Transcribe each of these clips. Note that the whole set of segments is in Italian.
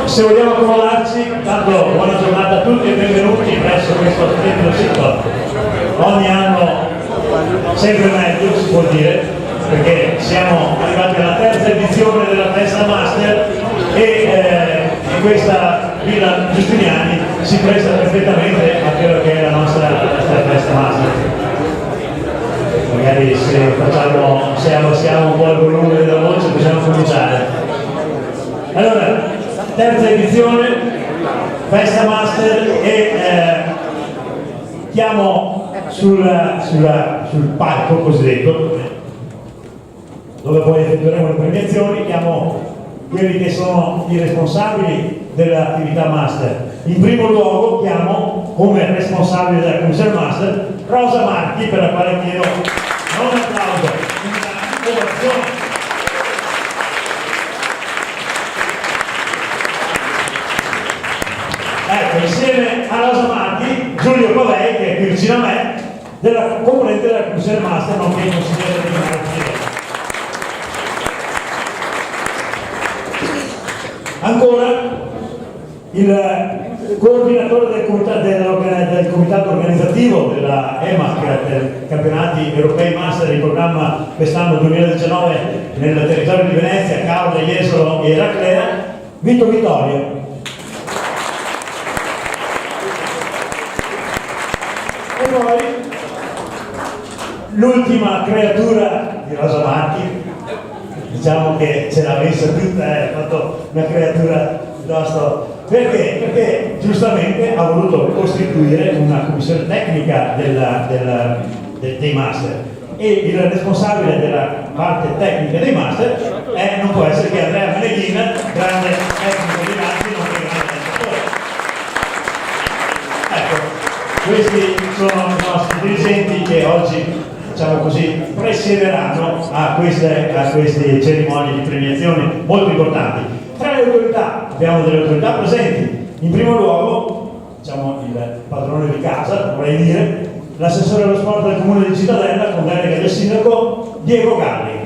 Se vogliamo accomodarci, tanto buona giornata a tutti e benvenuti presso questo splendido sito. Ogni anno sempre meglio, si può dire, perché siamo arrivati alla terza edizione della Festa Master e questa Villa Giustiniani si presta perfettamente a quello che è la nostra Festa Master. Magari se abbassiamo un po' il volume della voce possiamo cominciare. Allora, terza edizione, Festa Master e chiamo sul palco cosiddetto, dove poi effettueremo le premiazioni, chiamo quelli che sono i responsabili dell'attività Master. In primo luogo chiamo come responsabile della Commissione Master Rosa Marchi, per la quale chiedo un applauso, una ovazione. Ecco, insieme a Rosa Marchi, Giulio Pavei, che è qui vicino a me, della componente della Commissione Master, nonché consigliere regionale. Ancora il coordinatore del comitato organizzativo della EMAC, dei campionati europei Master in programma quest'anno 2019 nel territorio di Venezia, Cauda, Jesolo e Eraclea, Vito Vittorio. E poi l'ultima creatura di Rosa Marchi, diciamo che ce l'ha messa tutta, ha fatto una creatura piuttosto. Perché? Perché giustamente ha voluto costituire una commissione tecnica dei master e il responsabile della parte tecnica dei master non può essere che Andrea Meneghina, grande tecnico di Nazzi, nonché grande allenatore. Ecco, questi sono i nostri dirigenti che oggi, diciamo così, presiederanno a queste cerimonie di premiazione molto importanti. Tra le autorità abbiamo delle autorità presenti. In primo luogo, diciamo, il padrone di casa, vorrei dire, l'assessore allo sport del comune di Cittadella con delega del sindaco Diego Galli.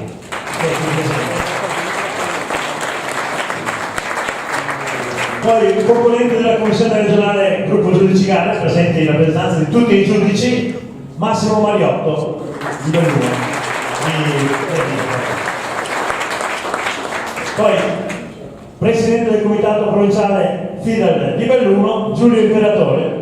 Poi il componente della commissione regionale gruppo giudici Gare, presente in rappresentanza di tutti i giudici, Massimo Mariotto di Belluno. Poi presidente del comitato provinciale FIDAL di Belluno, Giulio Imperatore.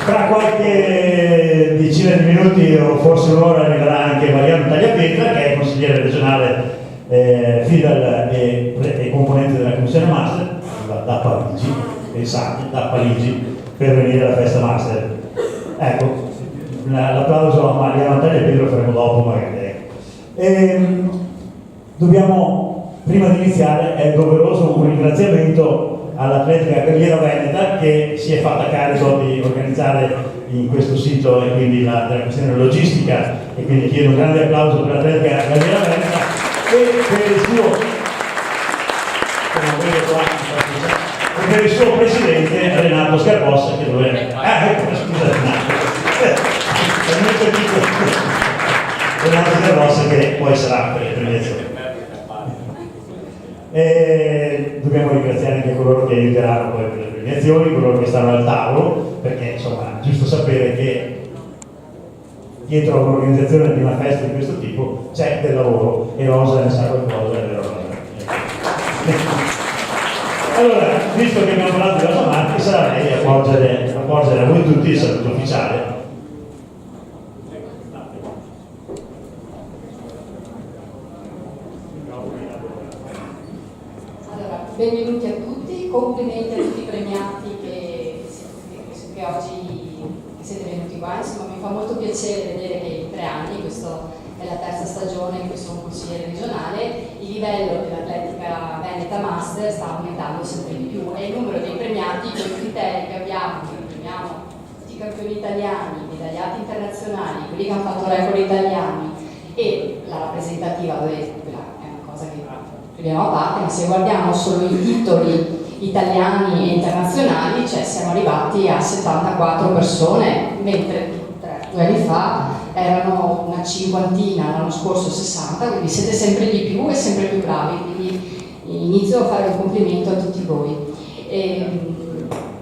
Tra qualche decina di minuti o forse un'ora arriverà anche Mariano Tagliapietra, che è consigliere regionale FIDAL e componente della commissione Master, da Parigi, pensate, da Parigi, per venire alla Festa Master. Ecco, l'applauso a Mariano Tagliapietra lo faremo dopo magari. Dobbiamo, prima di iniziare, è doveroso un ringraziamento all'Atletica Carriera Veneta, che si è fatta carico di organizzare in questo sito e quindi della questione logistica, e quindi chiedo un grande applauso per l'Atletica Carriera Veneta e per il suo presidente Renato Scarpossa, che dovrebbe Renato Scarpossa, che poi sarà per le premiazioni. Dobbiamo ringraziare anche coloro che aiuteranno poi per le premiazioni, coloro che stanno al tavolo, perché insomma è giusto sapere che dietro a un'organizzazione di una festa di questo tipo c'è del lavoro, e Rosa ne sa qualcosa, è vero Rosa? Allora, visto che abbiamo parlato di Rosa Marchi, sarà lei a porgere a voi tutti il saluto ufficiale. Benvenuti a tutti, complimenti a tutti i premiati che oggi siete venuti qua. Insomma, mi fa molto piacere vedere che in 3 anni, questa è la terza stagione in cui sono consigliere regionale, il livello dell'Atletica Veneta Master sta aumentando sempre di più e il numero dei premiati, con i criteri che abbiamo, che premiamo tutti i campioni italiani, medagliati internazionali, quelli che hanno fatto record italiani e la rappresentativa, quella è una cosa che a parte, ma se guardiamo solo i titoli italiani e internazionali, cioè siamo arrivati a 74 persone, mentre 2 anni fa erano una cinquantina, l'anno scorso 60, quindi siete sempre di più e sempre più bravi, quindi inizio a fare un complimento a tutti voi.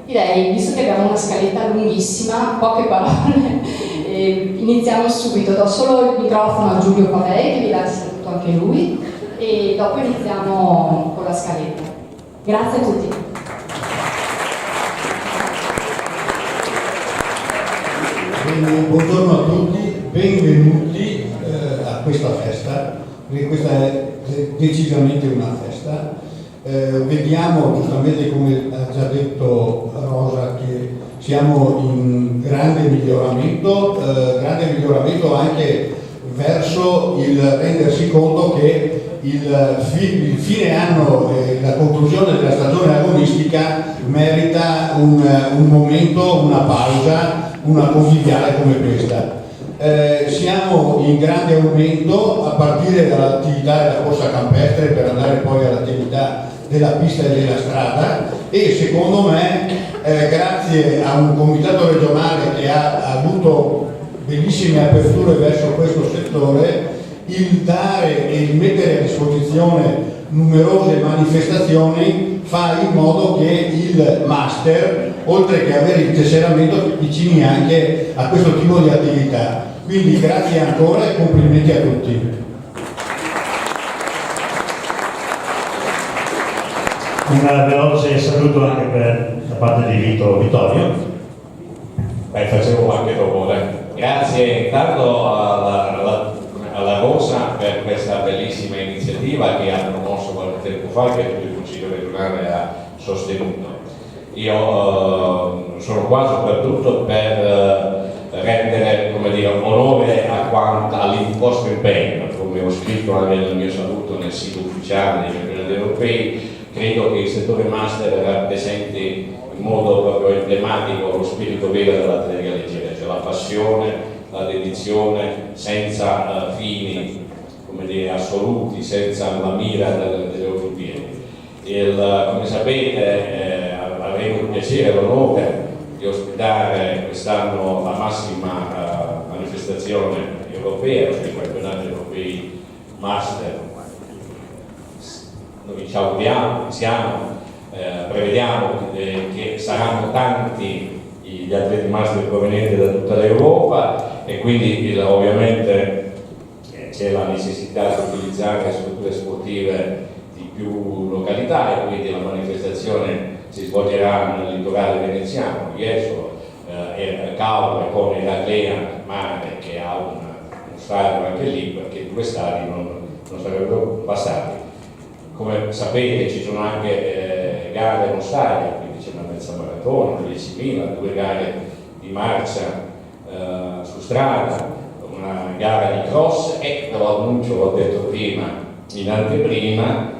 Direi, visto che abbiamo una scaletta lunghissima, poche parole, iniziamo subito. Do solo il microfono a Giulio Pavei, che vi dà il saluto anche lui, e dopo iniziamo con la scaletta. Grazie a tutti. Buongiorno a tutti, benvenuti a questa festa, perché questa è decisamente una festa. Vediamo giustamente, come ha già detto Rosa, che siamo in grande miglioramento anche verso il rendersi conto che il fine anno e la conclusione della stagione agonistica merita un momento, una pausa, una conviviale come questa. Siamo in grande aumento a partire dall'attività della corsa campestre per andare poi all'attività della pista e della strada, e secondo me grazie a un comitato regionale che ha avuto bellissime aperture verso questo settore, il dare e il mettere a disposizione numerose manifestazioni fa in modo che il master, oltre che avere il tesseramento, si avvicini anche a questo tipo di attività. Quindi grazie ancora e complimenti a tutti. Un veloce saluto anche da parte di Vittorio. Facevo anche dopo. Grazie intanto alla Rosa per questa bellissima iniziativa che ha promosso qualche tempo fa, che il Consiglio regionale ha sostenuto. Io sono qua soprattutto per rendere, come dire, onore al vostro impegno, come ho scritto anche nel mio saluto nel sito ufficiale dei campionati europei. Credo che il settore master rappresenti in modo proprio emblematico lo spirito vero dell'atletica leggera, cioè la passione, la dedizione senza fini, come dire, assoluti, senza la mira delle Olimpiadi. Come sapete avremo il piacere e l'onore di ospitare quest'anno la massima manifestazione europea, cioè i campionati europei master. Noi ci auguriamo, prevediamo che saranno tanti gli atleti master provenienti da tutta l'Europa, e quindi ovviamente c'è la necessità di utilizzare strutture sportive di più località, e quindi la manifestazione si svolgerà nel litorale veneziano, Jesolo, Caore con Eraclea Mare, che ha uno stadio anche lì, perché due stadi non sarebbero bastati. Come sapete ci sono anche gare non stadio, quindi c'è una mezza maratona, 10.000, 2 gare di marcia su strada, una gara di cross, e lo annuncio, l'ho detto prima in anteprima,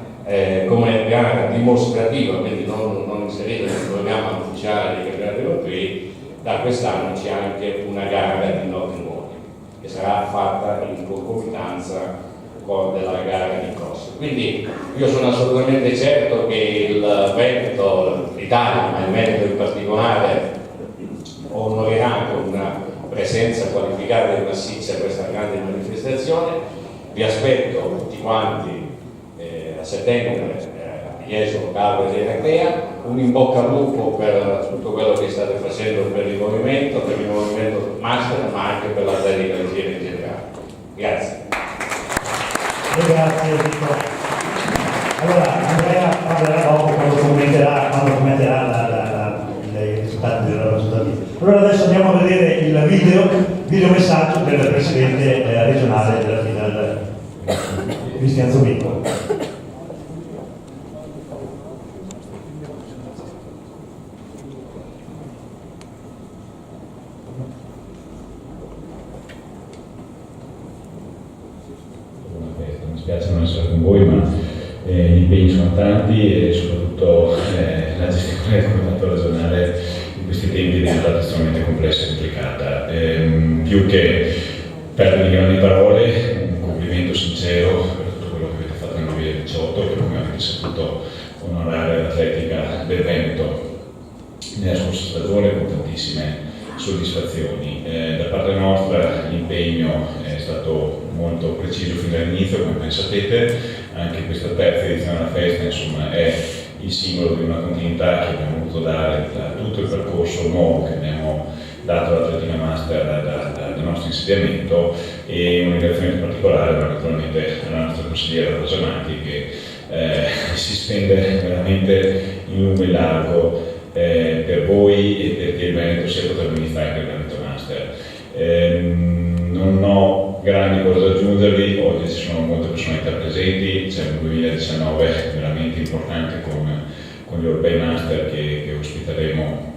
come gara dimostrativa, quindi non inserita nel programma ufficiale dei campionati europei. Da quest'anno c'è anche una gara di notte nuovi che sarà fatta in concomitanza della gara di cross. Quindi io sono assolutamente certo che il Veneto, l'Italia, ma il Veneto in particolare, onorerà con una presenza qualificata e massiccia a questa grande manifestazione. Vi aspetto tutti quanti a settembre a Jesolo, Caore ed Eraclea. Un in bocca al lupo per tutto quello che state facendo per il movimento master, ma anche per l'atletica leggera in generale. Grazie. Grazie Vittorio. Allora Andrea parlerà dopo quando commenterà i risultati della risultati. Allora adesso andiamo a vedere il video messaggio del presidente regionale della FINAL, Cristian Zobicco. Mi spiace non essere con voi, ma gli impegni sono tanti, e soprattutto la gestione del comitato regionale in questi tempi è diventata estremamente complessa e complicata. Più che perdere grandi parole, un complimento sincero per tutto quello che avete fatto nel 2018 e per come avete saputo onorare l'atletica del Veneto nella scorsa stagione con tantissime soddisfazioni. Da parte nostra l'impegno è stato molto preciso fin dall'inizio, come ben sapete. Anche questa terza edizione della festa insomma, è il simbolo di una continuità che abbiamo voluto dare da tutto il percorso nuovo che abbiamo dato all'Atletica Master dal nostro insediamento, e un ringraziamento particolare naturalmente alla nostra consigliera Rosa Matti che si spende veramente in lungo e in largo per voi e perché il Veneto sia protagonista anche del Veneto Master. Non ho grandi cose da aggiungervi, oggi ci sono molte personalità presenti, c'è un 2019 veramente importante con gli Europei Master che ospiteremo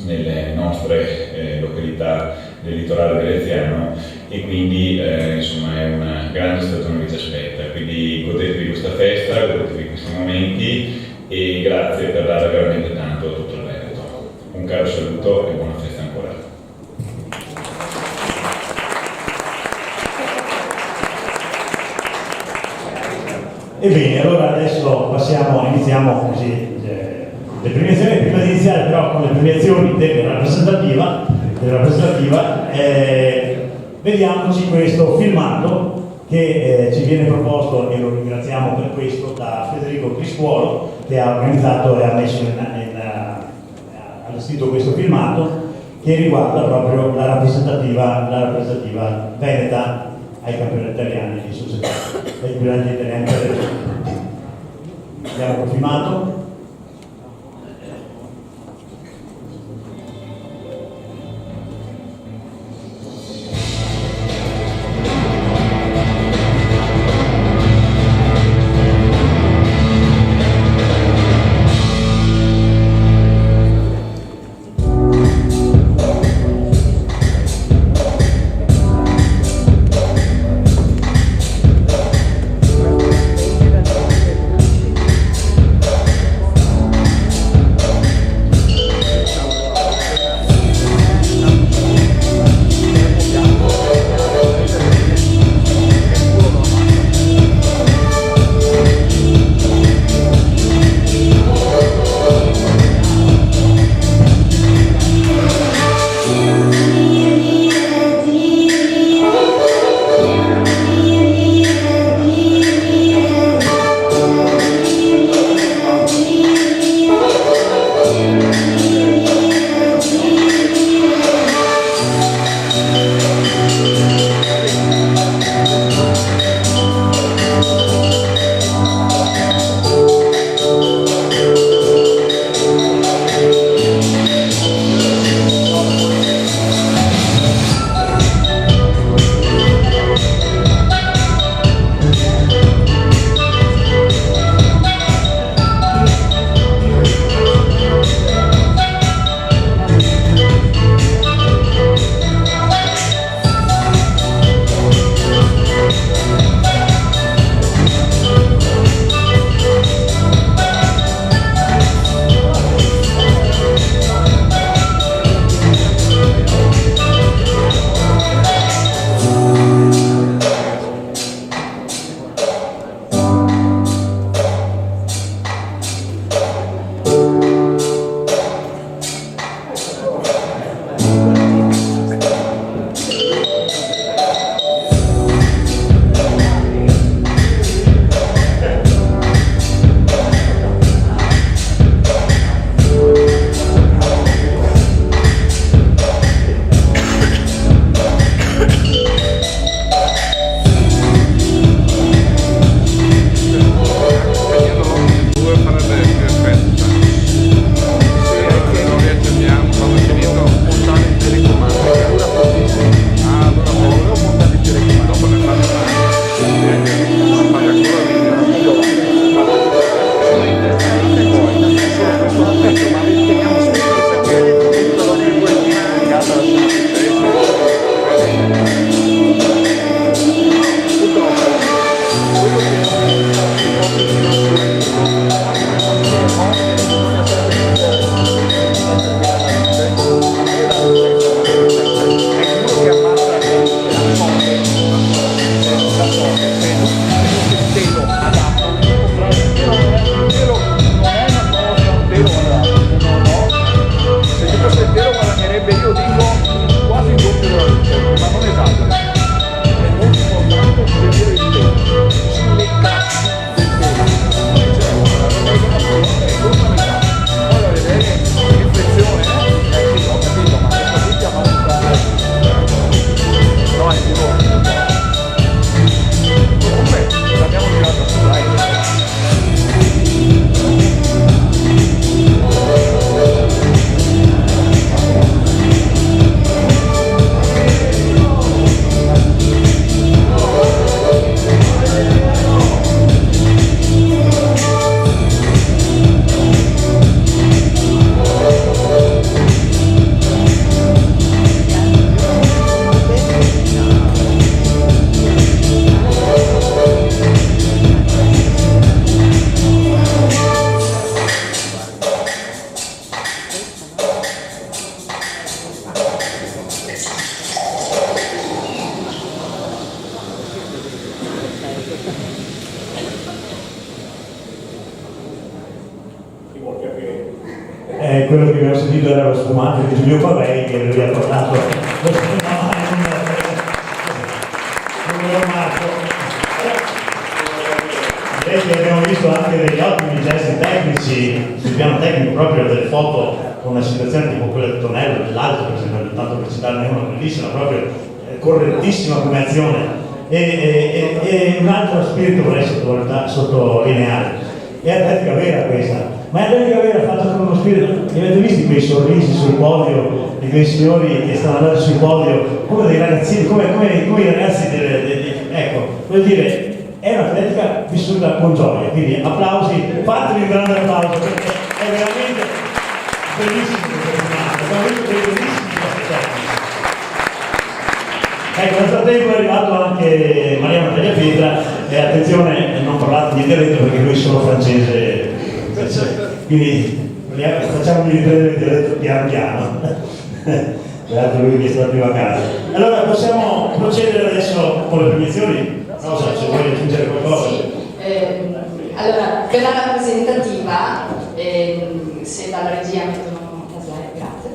nelle nostre località del litorale veneziano, e quindi insomma è una grande stagione che ci aspetta, quindi godetevi questa festa, godetevi questi momenti e grazie per dare veramente tanto a tutto il Veneto. Un caro saluto e buona festa ancora. Ebbene, allora adesso iniziamo così le premiazioni. Prima di iniziare però con le premiazioni della rappresentativa, vediamoci questo filmato che ci viene proposto, e lo ringraziamo per questo, da Federico Crispuolo, che ha organizzato e ha messo allestito questo filmato, che riguarda proprio la rappresentativa veneta ai campionati italiani di società, ai campionati italiani per le regioni. Abbiamo il filmato. quello che abbiamo sentito era lo sfumante di Giulio Pavei, che lui ha portato lo sfumante numero Marco. Direi che abbiamo visto anche degli ottimi gesti tecnici sul piano tecnico, proprio delle foto con una situazione tipo quella di Tonello, dell'alto, per esempio, tanto per citarne una bellissima, proprio correttissima come azione. E un altro spirito vorrei sottolineare, è atletica vera questa, ma è atletica vera fatta con uno spirito. Avete visto quei sorrisi sul podio di quei signori che stanno andando sul podio come dei ragazzini, come i ragazzi ecco, vuol dire, è un'atletica vissuta con gioia, quindi applausi, fatevi un grande applauso perché è veramente bellissimo abbiamo visto dei bellissimi gesti. Ecco, nel frattempo è arrivato anche Mariano Tagliapietra e attenzione, non parlate di dialetto perché lui è solo francese, quindi facciamogli riprendere il dialetto piano piano. Beato lui che è stato prima a casa. Allora possiamo procedere adesso con le premiazioni? Rosa, se vuoi aggiungere qualcosa. Sì, allora per la rappresentativa, se dalla regia mettono la slide, grazie.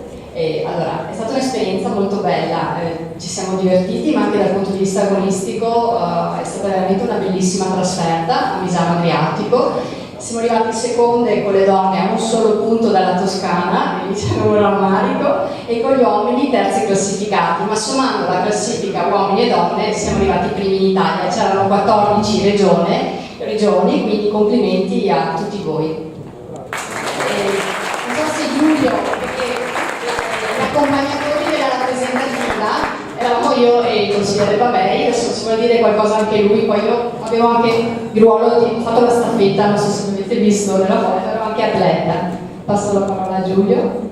Allora, è stata un'esperienza molto bella, ci siamo divertiti, ma anche dal punto di vista agonistico è stata veramente una bellissima trasferta a Misano Adriatico. Siamo arrivati seconde con le donne a un solo punto dalla Toscana, diciamo un rammarico, e con gli uomini terzi classificati, ma sommando la classifica uomini e donne siamo arrivati primi in Italia. C'erano 14 regioni, quindi complimenti a tutti voi. Non so se Giulio, perché gli accompagnatori della rappresentativa eravamo io e il consigliere Pavei, adesso ci vuole dire qualcosa anche lui, poi io avevo anche il ruolo di, ho fatto la staffetta, non so se avete visto nella foto, ero anche atleta. Passo la parola a Giulio.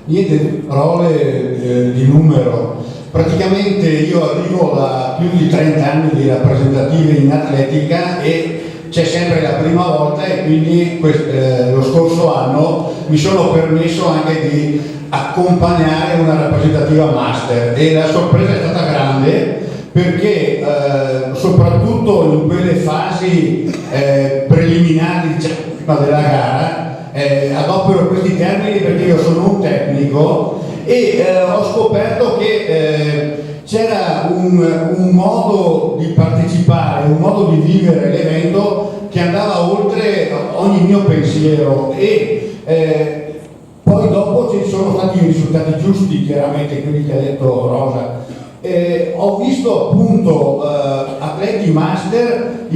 Niente parole di numero. Praticamente io arrivo da più di 30 anni di rappresentative in atletica e c'è sempre la prima volta e quindi lo scorso anno mi sono permesso anche di accompagnare una rappresentativa master e la sorpresa è stata grande perché soprattutto in quelle fasi preliminari, diciamo, prima della gara, adopero questi termini perché io sono un tecnico e ho scoperto che c'era un modo di partecipare, un modo di vivere l'evento che andava oltre ogni mio pensiero e poi dopo ci sono stati i risultati giusti, chiaramente quelli che ha detto Rosa. Ho visto appunto atleti master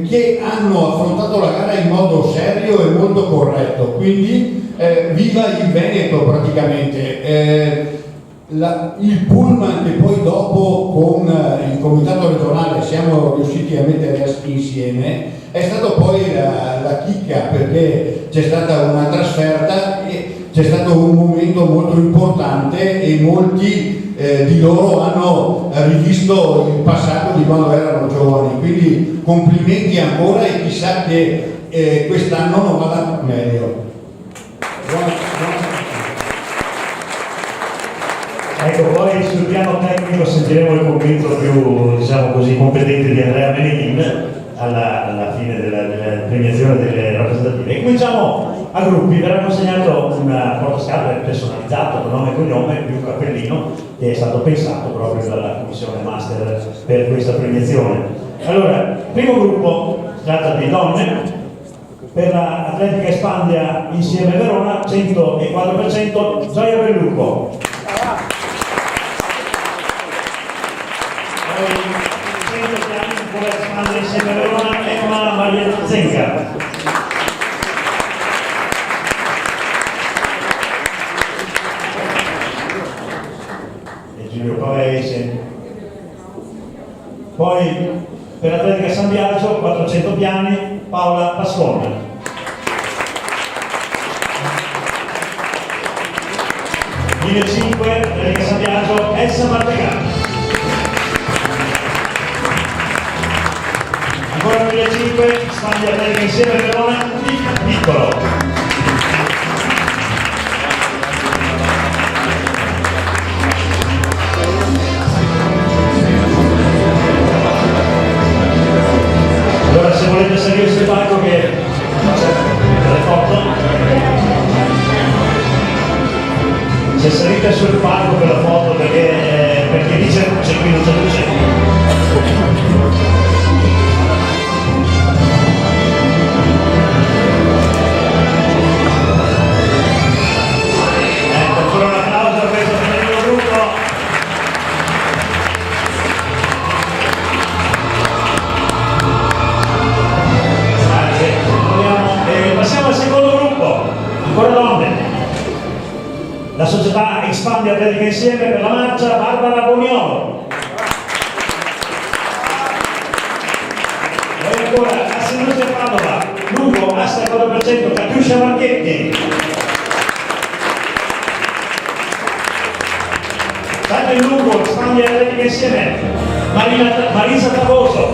che hanno affrontato la gara in modo serio e molto corretto, quindi viva il Veneto praticamente. Il pullman che poi dopo con il comitato regionale siamo riusciti a mettere insieme è stato poi la chicca perché c'è stata una trasferta e c'è stato un momento molto importante e molti di loro hanno rivisto il passato di quando erano giovani, quindi complimenti ancora e chissà che quest'anno non vada meglio. Ecco, poi sul piano tecnico sentiremo il commento più, diciamo così, competente di Andrea Meneghin alla fine della premiazione delle rappresentative. E cominciamo a gruppi, verrà consegnato un portascarpe personalizzato con nome e cognome, più un cappellino, che è stato pensato proprio dalla commissione master per questa premiazione. Allora, primo gruppo, si tratta di donne, per la Atletica Espandia insieme Verona, 104%, Gioia Bellucco. Poi 100 piani per la Espandia insieme Verona, Emma Maria Zenca. Poi per l'Atletica San Biagio 400 piani Paola Pascone. Linea 5 Atletica San Biagio Elsa Martegani. Ancora linea 5 Spagna Atletica insieme a Verona Piccolo. Se volete salire sul palco che c'è delle foto. salite sul palco per la foto perché dice c'è qui non c'è luce. Ecco, ancora un applauso a questo bellissimo gruppo. Grazie. Passiamo al secondo gruppo, ancora donne. La società Expandi Atletica Insieme per la marcia, Barbara Boniolo. E ancora Assindustria Padova, lungo, asta 4%, Catiuscia Marchetti. Salto in lungo, Expandi Atletica Insieme, Marisa Tavoso.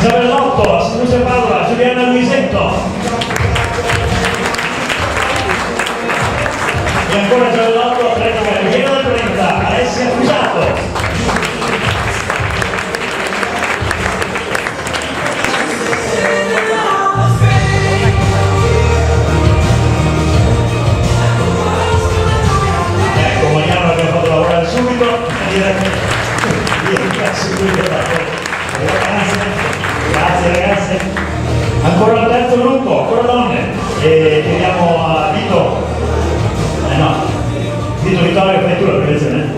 Giavellotto, Assindustria Padova, Giuliana Luisetto. E ancora Giavellotto, Atletica Riviera del 30, Alessia Fusato. Ecco, Mariano l'abbiamo fatto lavorare subito, Grazie ragazzi. Ancora il terzo gruppo, ancora donne. E chiediamo a Vito. Vito Vittorio, fai tu la prevenzione.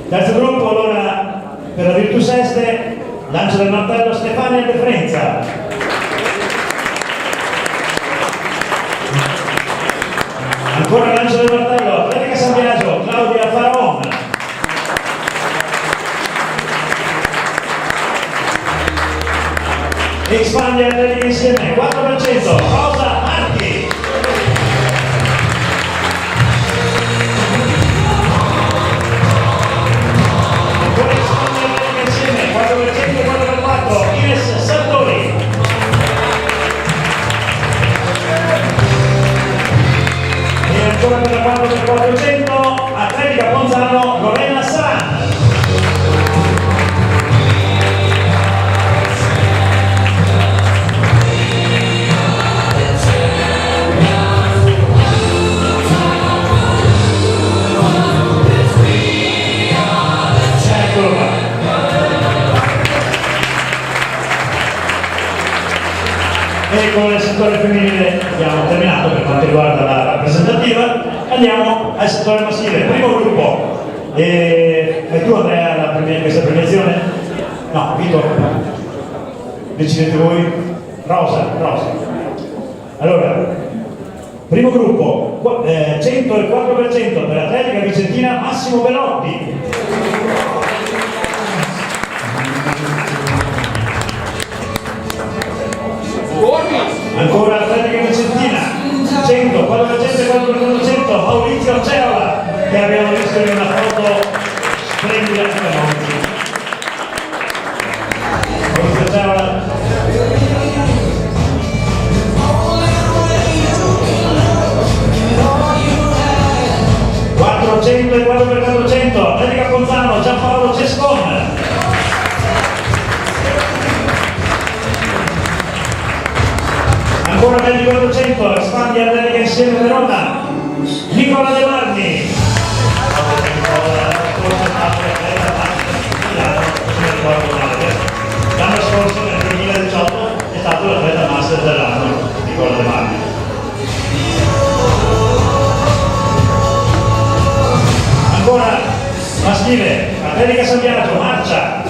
Terzo gruppo, allora, per la Virtus Este, lancio del martello Stefania De Frenza. Ancora lancio del martello, Atletica San Biagio, Claudia Faraon. Expandi Atletica Insieme, 4%, Rosa Marchi. Ancora Expandi Atletica Insieme, 4%, 4x4, Ines Sartori. E ancora per la 4x400, Atletica Ponzano, Lorena San. E con il settore femminile abbiamo terminato per quanto riguarda la rappresentativa. Andiamo al settore maschile, primo gruppo. Fai tu Andrea questa premiazione? No, Vito, decidete voi. Rosa. Allora, primo gruppo, 104% per Atletica Vicentina Massimo Belotti. Ancora Atletica Vicentina, 100, 4% e 4%, Maurizio Ceola, che abbiamo visto in una foto splendida come oggi. Maurizio Ceola. E 4%, Atletica Ponzano, Giampaolo Cescon. Ancora 24%, Expandi Atletica Insieme Verona, Nicola De Marni. L'anno scorso, nel 2018, è stato l'atleta master dell'anno, Nicola De Marni. Ancora maschile, Atletica San Biagio, marcia,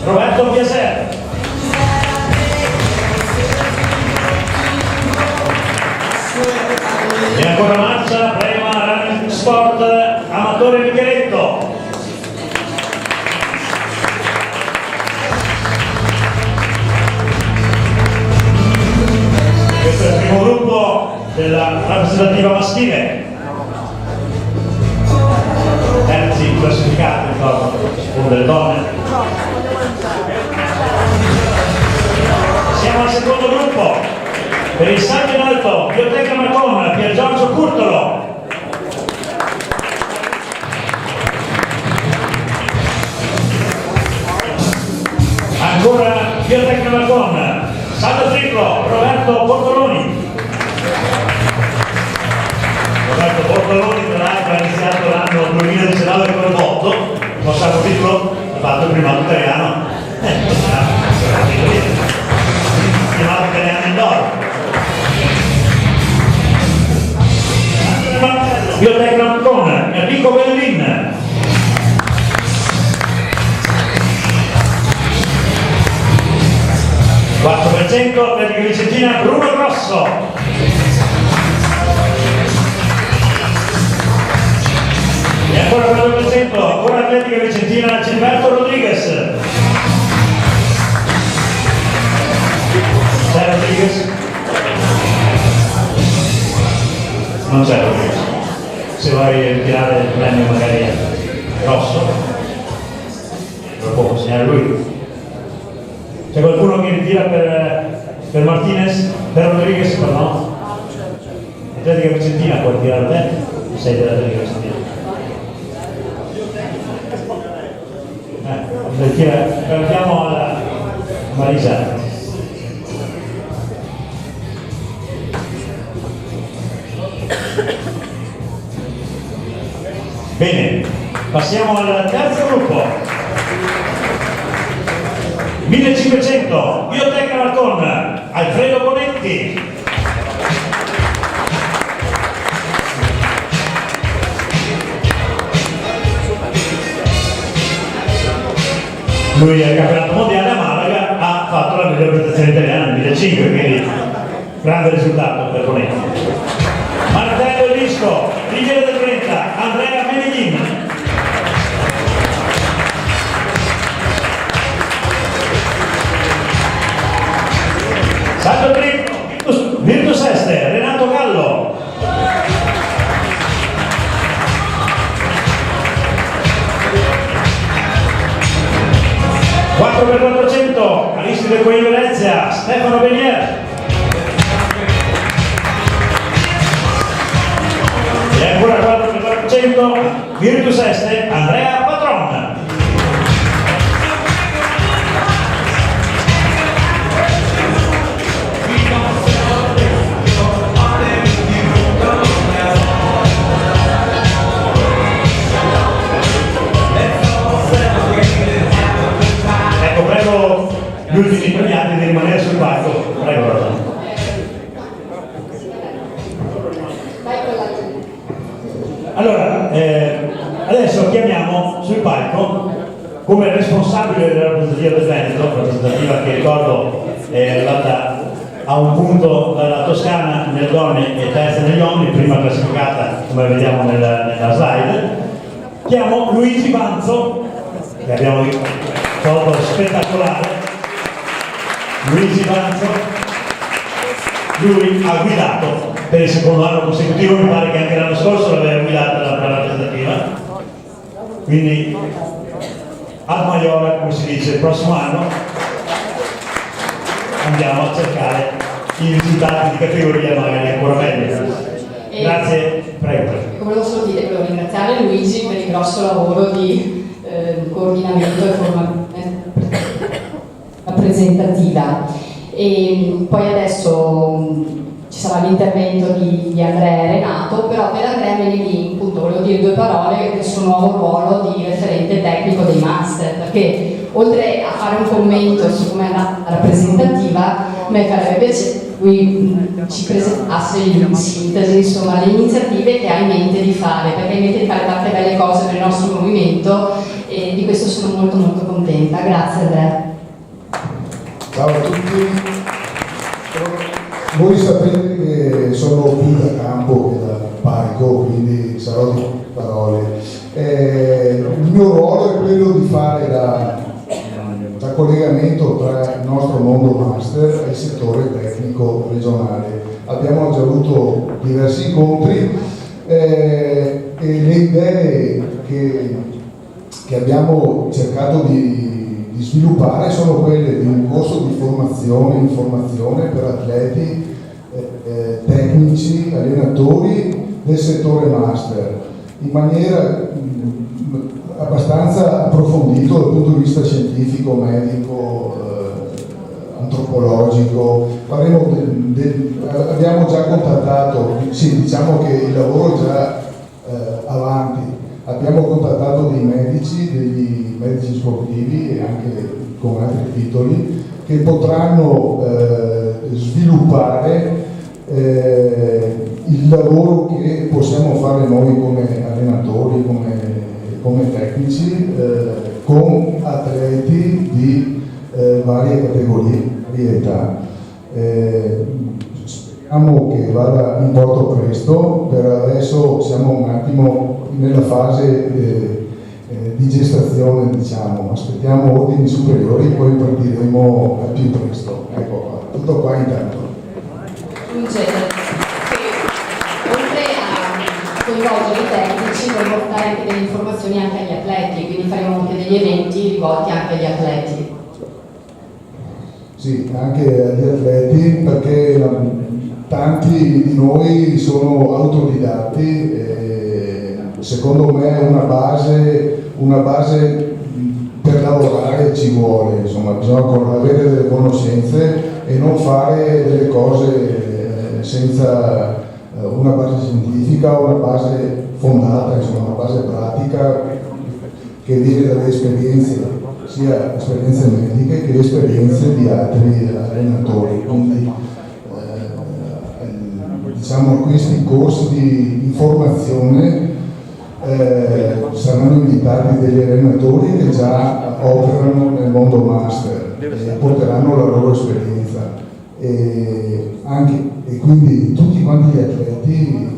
Roberto Piaser. E ancora marcia, Prema Running Sport, Amatore Micheletto. Questo è il primo gruppo della rappresentativa maschile. Terzi classificati, uno delle donne. Siamo al secondo gruppo. Per il salto in alto, Biblioteca Marcon, Pier Giorgio Curtolo. Ancora Biblioteca Marcon, salto triplo, Roberto Bortoloni. titolo ha fatto il primato italiano, primato italiano in d'oro. Biotecno con Enrico Bellin. $4% per la Vicentina Bruno Grosso. E ancora 4% ancora Atletica Vicentina Gilberto Rodriguez. C'è Rodriguez? Non c'è Rodriguez. Se vuoi ritirare il premio magari Grosso, lo può consegnare lui. C'è qualcuno che ritira per Martinez? Per Rodriguez? No? Atletica Vicentina puoi tirare te? Sei dell'Atletica Vicentina. Cantiamo alla Marisa. Bene, passiamo al terzo gruppo. 1500, Biotecno con Alfredo Bonetti. Lui al campionato mondiale a Malaga ha fatto la migliore prestazione italiana nel 2005, quindi grande risultato per Bonetti. Martello e disco, Riviera del 30, Andrea Meneghin. Salto dritto, Virtus Este, Renato Gallo. $4x400, Aristide Coin Venezia, Stefano Benier. E ancora 4x400, Virtus Este, Andrea Patron. Ecco, prego gli ultimi premiati di rimanere sul palco. Prego, Rosa. Allora, adesso chiamiamo sul palco come responsabile della rappresentativa del Veneto, rappresentativa che ricordo è arrivata a un punto dalla Toscana nelle donne e terza negli uomini, prima classificata come vediamo nella slide. Chiamo Luigi Banzo, che abbiamo foto spettacolare. Luigi Banzo, lui ha guidato per il secondo anno consecutivo, mi pare che anche l'anno scorso l'aveva guidata la rappresentativa, quindi ad Maiora, come si dice, il prossimo anno andiamo a cercare i risultati di categoria magari ancora meglio. Grazie, prego. Volevo solo dire, volevo ringraziare Luigi per il grosso lavoro di coordinamento e rappresentativa. E poi adesso ci sarà l'intervento di Andrea e Renato, però per Andrea Meneghin appunto volevo dire due parole del suo nuovo ruolo di referente tecnico dei master, perché oltre a fare un commento su come è andata la rappresentativa, a me farebbe piacere lui ci presentasse in sintesi insomma le iniziative che ha in mente di fare, perché ha in mente di fare tante belle cose per il nostro movimento e di questo sono molto molto contenta. Grazie Andrea. Ciao a tutti, voi sapete che sono più da campo che da palco, quindi sarò di parole. Il mio ruolo è quello di fare da collegamento tra il nostro mondo master e il settore tecnico regionale. Abbiamo già avuto diversi incontri e le idee che abbiamo cercato di sviluppare sono quelle di un corso di formazione e informazione per atleti, tecnici, allenatori del settore master in maniera abbastanza approfondito dal punto di vista scientifico, medico, antropologico. Abbiamo già contattato, sì, diciamo che il lavoro è già avanti. Abbiamo contattato dei medici, degli sportivi e anche con altri titoli che potranno sviluppare il lavoro che possiamo fare noi come allenatori, come tecnici, con atleti di varie categorie di età. Speriamo che vada in porto presto. Per adesso siamo un attimo nella fase di gestazione, diciamo, aspettiamo ordini superiori, poi partiremo al più presto. Ecco qua, tutto qua intanto. Oltre a coinvolgere i tecnici, vogliamo portare anche delle informazioni anche agli atleti, quindi faremo anche degli eventi rivolti anche agli atleti. Sì, anche agli atleti, perché tanti di noi sono autodidatti e secondo me una base per lavorare ci vuole, insomma, bisogna avere delle conoscenze e non fare delle cose senza una base scientifica o una base fondata, insomma, una base pratica che viene dalle esperienze, sia esperienze mediche che esperienze di altri allenatori. Quindi diciamo questi corsi di informazione saranno invitati degli allenatori che già operano nel mondo master e porteranno la loro esperienza e quindi tutti quanti gli atleti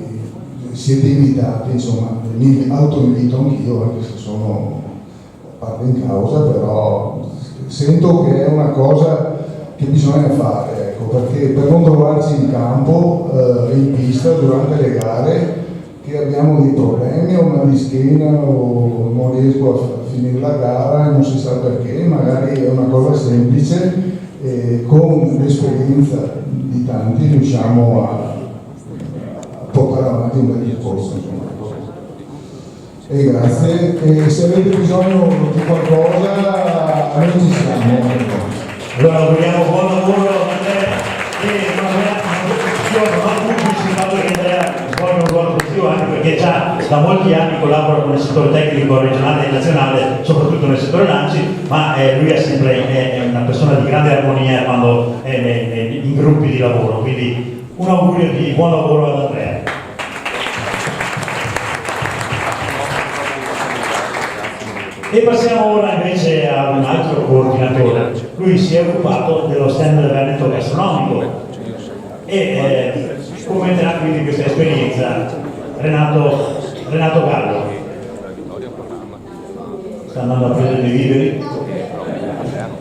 siete invitati, insomma, mi autoinvito anch'io anche se sono parte in causa, però sento che è una cosa che bisogna fare, ecco, perché per non trovarci in campo in pista durante le gare che abbiamo dei problemi o mal di schiena o non riesco a finire la gara e non si sa perché, magari è una cosa semplice e con l'esperienza di tanti riusciamo a portare avanti un bel discorso, insomma. E grazie, e se avete bisogno di qualcosa noi ci siamo. Allora auguriamo buon lavoro a te e non pubblicità perché Andrea svolge un ruolo positivo anche perché già da molti anni collabora con il settore tecnico regionale e nazionale, soprattutto nel settore lanci, ma lui è una persona di grande armonia quando è in gruppi di lavoro, quindi un augurio di buon lavoro ad Andrea. E passiamo ora invece a un altro coordinatore. Lui si è occupato dello stand Veneto gastronomico e commenterà quindi questa esperienza Renato Gallo. Sta andando a prendere dei viveri.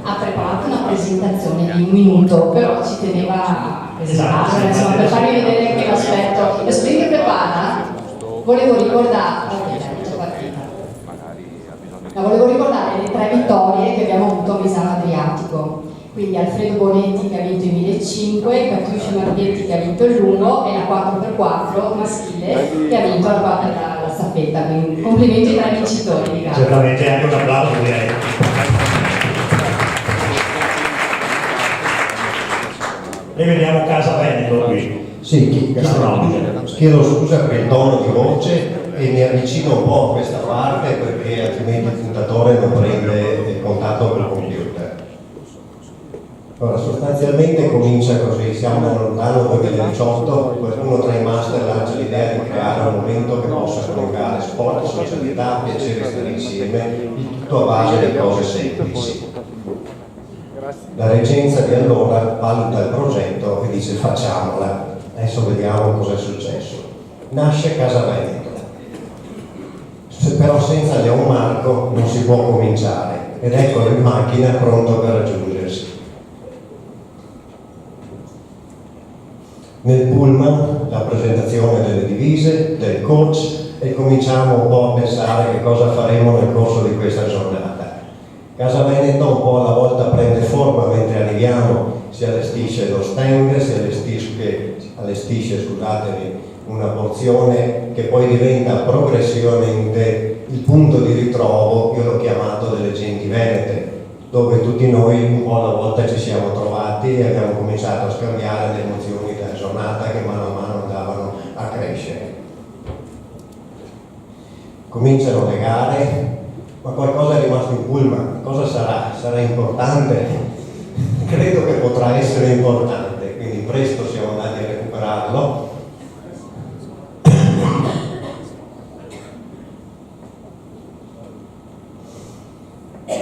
Ha preparato una presentazione di un minuto, però ci teneva a presentarla, insomma, per farvi vedere anche l'aspetto. Adesso che prepara, volevo ricordare le 3 vittorie che abbiamo avuto a Misano Adriatico. Quindi Alfredo Bonetti che ha vinto i 1500, Catiuscia Marchetti che ha vinto il lungo e la 4x4 maschile che ha vinto la staffetta. Quindi complimenti ai 3 vincitori di gara. Certamente anche un applauso direi. E vediamo Casa Veneto qui. Sì, chiedo scusa per il tono di voce e mi avvicino un po' a questa parte perché altrimenti il puntatore non prende contatto col computer. Allora, sostanzialmente comincia così, siamo lontano 2018, qualcuno tra i master lancia l'idea di creare un momento che possa coniugare sport, socialità, piacere stare insieme, il tutto a base di cose semplici. La reggenza di allora valuta il progetto e dice facciamola. Adesso vediamo cosa è successo. Nasce Casa Veneto. Però senza Leon Marco non si può cominciare ed eccolo in macchina pronto per raggiungersi. Nel pullman la presentazione delle divise, del coach e cominciamo un po' a pensare che cosa faremo nel corso di questa giornata. Casa Veneto un po' alla volta prende forma mentre arriviamo, si allestisce lo stand, si allestisce una porzione che poi diventa progressivamente il punto di ritrovo, io l'ho chiamato delle genti venete, dove tutti noi un po' alla volta ci siamo trovati e abbiamo cominciato a scambiare le emozioni della giornata che mano a mano andavano a crescere. Cominciano le gare, ma qualcosa è rimasto in pullman, Cosa sarà? Sarà importante? Credo che potrà essere importante, quindi presto siamo andati a recuperarlo.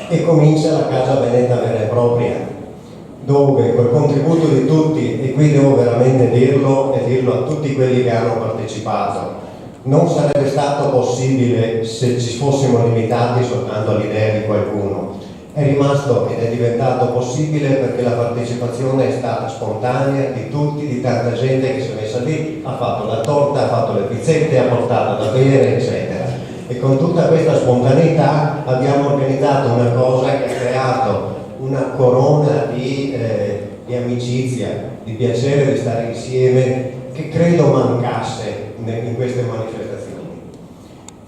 E comincia la Casa Veneta vera e propria, dove col contributo di tutti, e qui devo veramente dirlo e dirlo a tutti quelli che hanno partecipato, non sarebbe stato possibile se ci fossimo limitati soltanto all'idea di qualcuno. È rimasto ed è diventato possibile perché la partecipazione è stata spontanea di tutti, di tanta gente che si è messa lì, ha fatto la torta, ha fatto le pizzette, ha portato da bere, eccetera. E con tutta questa spontaneità abbiamo organizzato una cosa che ha creato una corona di amicizia, di piacere di stare insieme, che credo mancasse in queste manifestazioni.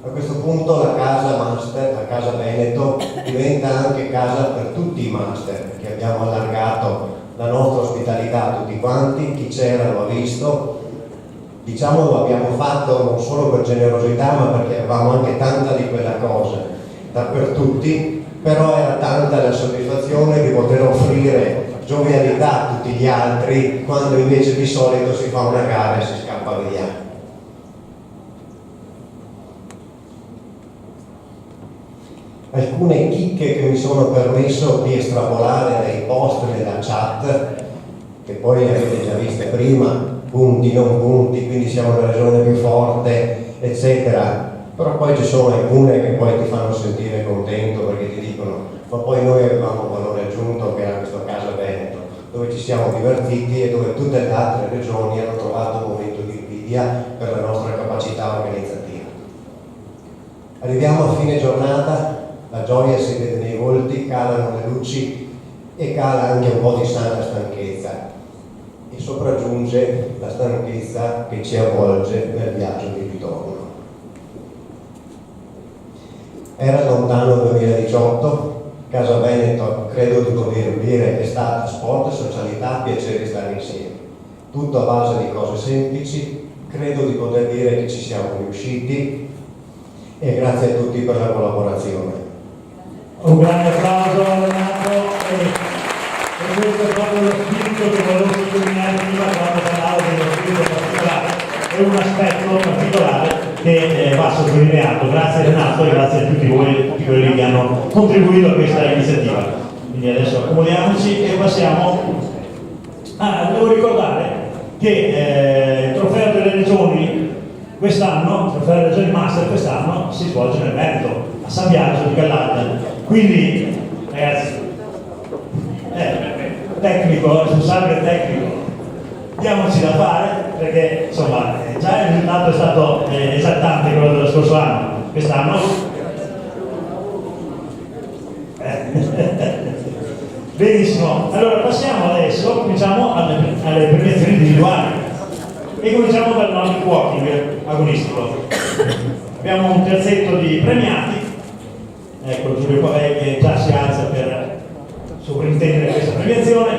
A questo punto la casa Master, la casa Veneto, diventa anche casa per tutti i master, perché abbiamo allargato la nostra ospitalità a tutti quanti, chi c'era lo ha visto. Diciamo lo abbiamo fatto non solo per generosità, ma perché avevamo anche tanta di quella cosa per tutti, però era tanta la soddisfazione di poter offrire giovialità a tutti gli altri, quando invece di solito si fa una gara e si scappa via. Alcune chicche che mi sono permesso di estrapolare dai post nella chat, che poi le avete già viste prima, punti, non punti, quindi siamo la regione più forte, eccetera. Però poi ci sono alcune che poi ti fanno sentire contento perché ti dicono: ma poi noi avevamo un valore aggiunto che era questo Casa Veneto, dove ci siamo divertiti e dove tutte le altre regioni hanno trovato un momento di invidia per la nostra capacità organizzativa. Arriviamo a fine giornata, la gioia si vede nei volti, calano le luci e cala anche un po' di sana stanchezza, e sopraggiunge la stanchezza che ci avvolge nel viaggio di ritorno. Era lontano il 2018, Casa Veneto, credo di poter dire, è stata sport, socialità, piacere di stare insieme. Tutto a base di cose semplici, credo di poter dire che ci siamo riusciti, e grazie a tutti per la collaborazione. Un grande applauso a Renato, e questo è proprio lo spirito che volevo sottolineare prima quando parlavo dello spirito particolare, è un aspetto particolare che va sottolineato. Grazie Renato e grazie a tutti voi, tutti quelli che hanno contribuito a questa iniziativa. Quindi adesso accomodiamoci e passiamo. Devo ricordare che il trofeo delle regioni quest'anno, il trofeo delle regioni Master quest'anno si svolge nel Veneto, a San Biagio di Gallardo. Quindi ragazzi, tecnico, responsabile tecnico, diamoci da fare, perché insomma già il risultato è stato esaltante quello dello scorso anno. Quest'anno benissimo. Allora passiamo adesso, cominciamo alle premiazioni individuali e cominciamo dal Nordic Walking agonistico. Abbiamo un terzetto di premiati. Ecco Giulio Pavè che già si alza per sovrintendere questa premiazione.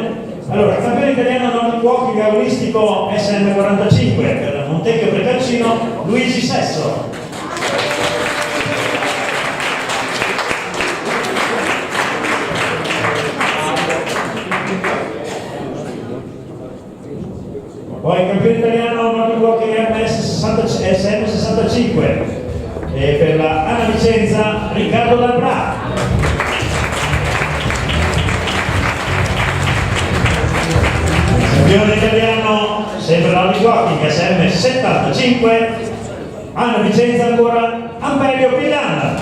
Allora, campione italiano Nordic Walking agonistico SM45 per Montecchio Precalcino, Luigi Sesso. Poi campione italiano Nordic Walking SM65 e per la Anna Vicenza Riccardo Dalbra. Campione italiano sempre Nordic Walking SM75, Anna Vicenza ancora Ampelio Pilana.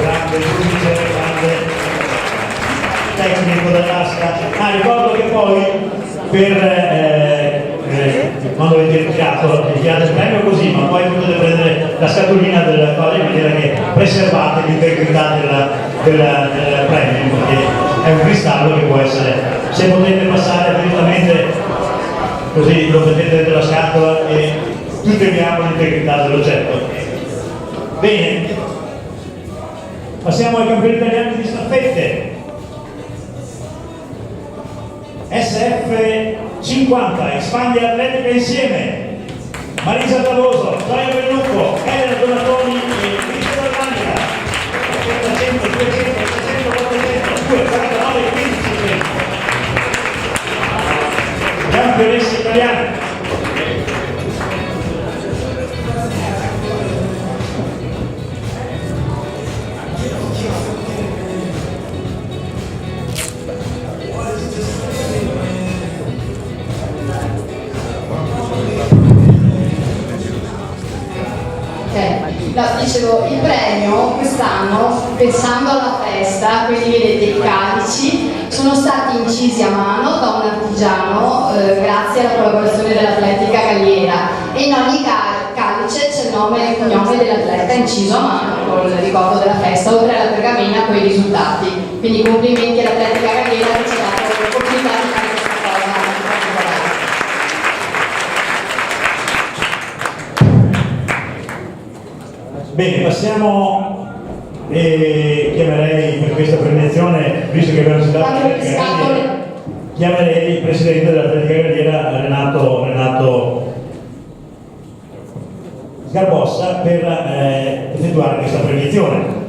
Grande giudice, grande tecnico dell'asta. Ricordo che poi quando avete ritirato il premio così, ma poi potete prendere la scatolina del quale vedere che preservate l'integrità del premio, perché è un cristallo che può essere, se potete passare direttamente così lo mettete dentro la scatola e tuteliamo l'integrità dell'oggetto. Bene, passiamo ai campioni italiani di staffette. SF50, Spagna Atletica Insieme, Marisa Tavoso, Gioia Bellucco, Elena Donatoni e Cristo Dall'Anica. dicevo, il premio quest'anno, pensando alla festa, quindi vedete i calici, sono stati incisi a mano da un artigiano grazie alla collaborazione dell'Atletica Galliera, e in ogni calice c'è il nome e il cognome dell'atleta inciso a mano con il ricordo della festa, oltre alla pergamena con i risultati. Quindi complimenti all'Atletica Galliera che ci ha dato l'opportunità di fare questa cosa in particolare. Bene, passiamo e chiamerei per questa premiazione, visto che abbiamo citato l'Atletica Galliera, chiamerei il presidente dell'Atletica Galliera, Renato Sgarbossa, per effettuare questa premiazione.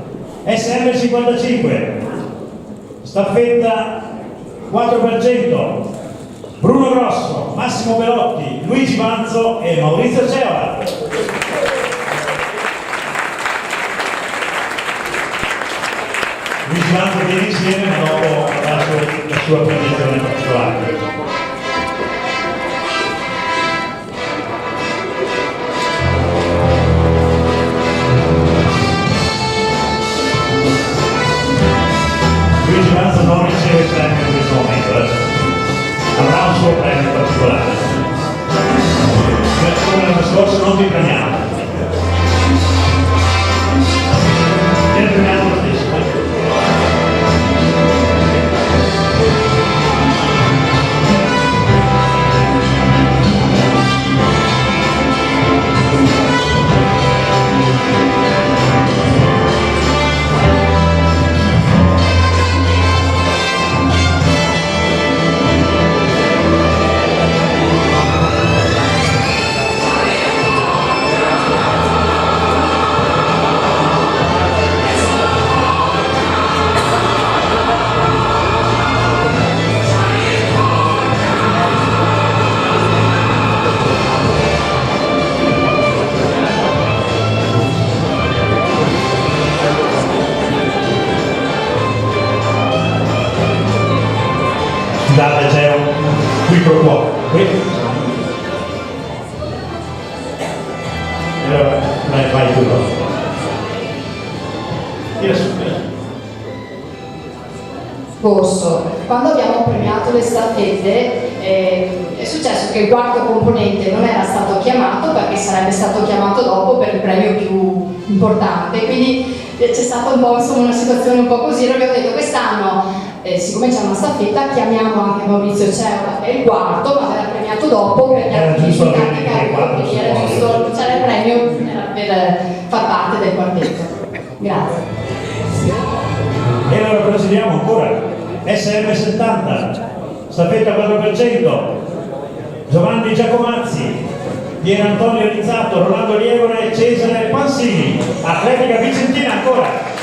SM55, staffetta 4%, Bruno Grosso, Massimo Belotti, Luigi Manzo e Maurizio Ceola. Luigi Manzo viene insieme, ma dopo la sua premiazione particolare. Luigi Manzo non riceve il premio in questo momento, avrà un suo premio particolare. Come l'anno scorso non ti premiamo. Viene premiato lo stesso. Scusate, c'è un qui pro quo. Allora, vai tu. Tira su. Corso. Quando abbiamo premiato le staffette è successo che il quarto componente non era stato chiamato perché sarebbe stato chiamato dopo per il premio più importante, quindi c'è stata un po' insomma, una situazione un po' così, e abbiamo detto quest'anno siccome c'è una staffetta chiamiamo anche Maurizio Ceola, che è il quarto ma verrà premiato dopo per gli altri risultati che ha, quindi era giusto, c'era il premio per far parte del quartetto. Grazie. E allora proseguiamo ancora. SM70, staffetta 4%, Giovanni Giacomazzi, Pier Antonio Rizzato, Rolando Lievore, Cesare Pansini, Atletica Vicentina ancora.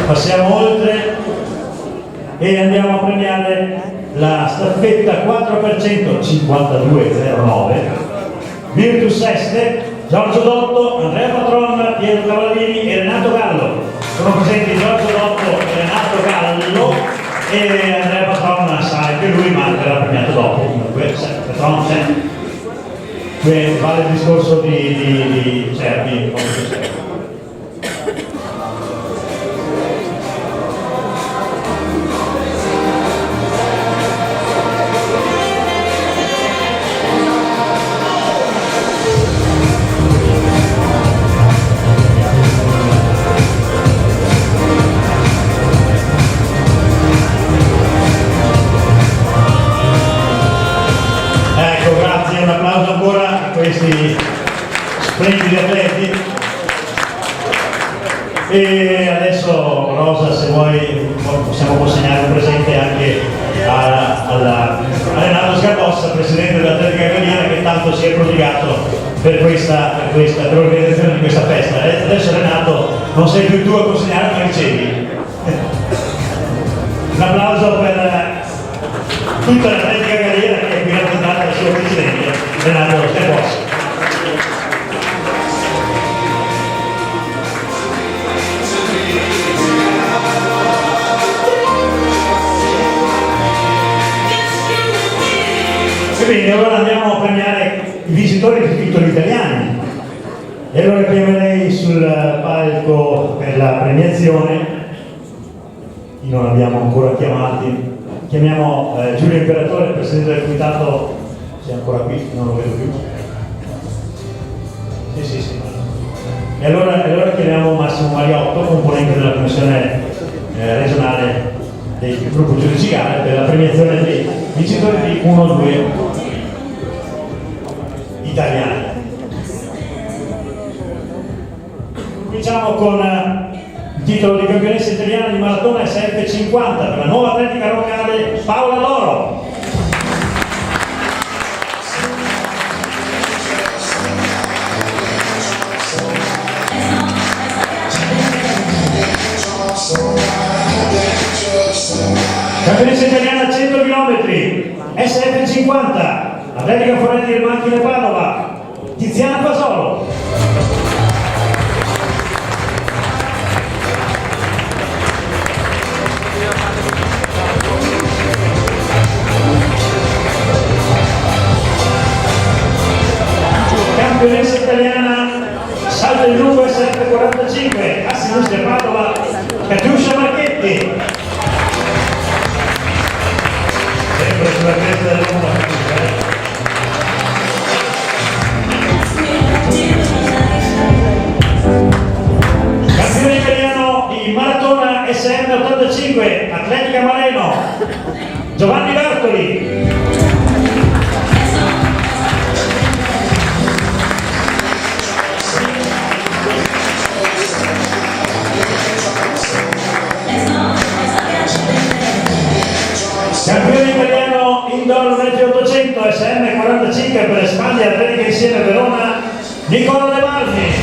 Passiamo oltre e andiamo a premiare la staffetta 4% 5209 Virtus Este, Giorgio Dotto, Andrea Patron, Pietro Cavallini e Renato Gallo. Sono presenti Giorgio Dotto e Renato Gallo, e Andrea Patron sa anche lui, ma verrà premiato dopo. Comunque Patron c'è. Vale il discorso di Cervi. questi splendidi atleti. E adesso Rosa, se vuoi, possiamo consegnare un presente anche a Renato Scarbossa, presidente dell'Atletica Gallina, che tanto si è prodigato per l'organizzazione di questa festa. Adesso Renato, non sei più tu a consegnare, ma ricevi. Un applauso per tutta l'Atletica Gallina che è qui rappresentata dal suo presidente Renato Scarbossa. Quindi ora andiamo a premiare i vincitori di titoli italiani e allora chiamerei sul palco per la premiazione, chi non abbiamo ancora chiamati, chiamiamo Giulio Imperatore, presidente del comitato, sei ancora qui? Non lo vedo più. Sì. E allora chiamiamo Massimo Mariotto, componente della commissione regionale del gruppo giudici gare per la premiazione dei vincitori di 1-2 italiani. Cominciamo con il titolo di campionessa italiana di maratona SF50 per la nuova atletica locale Paola Loro. Campionessa italiana 100 km SF50 atletica forense del Macchine Padova Tiziana Fasolo. Campionessa italiana salto in lungo SF45 Assinussia Padova Catiuscia Marchetti. Sempre sulla cresta dell'uomo. Campione italiano di maratona SM85 Atletica Mareno Giovanni Bartoli. Campione italiano indoor 2800 SM45 per Spagna Atletica Insieme Verona Nicola De Marni.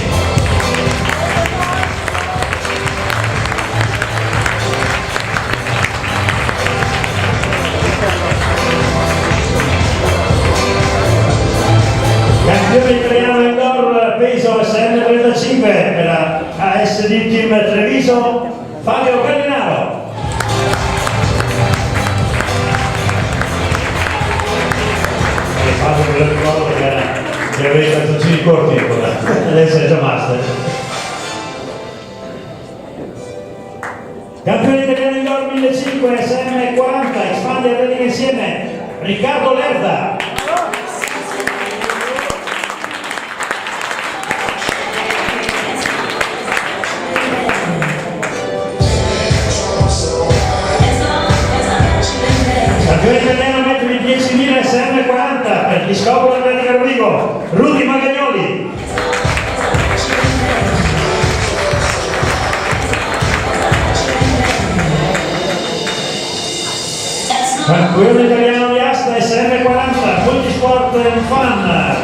Campione italiano indoor peso SM35 per la ASD Team Treviso Fabio Gallinaro. Fabio me lo ricordo perché aveva i calzoncini corti adesso è già master. Campione italiano indoor 1500 SM40 Spagna Atletica Insieme Riccardo Lerda. Campione italiano metri 10.000 SM40 per gli Scopolo Atletica Rovigo Rudy Magagnoli. Campione italiano di asta SM40 Multisport and Fun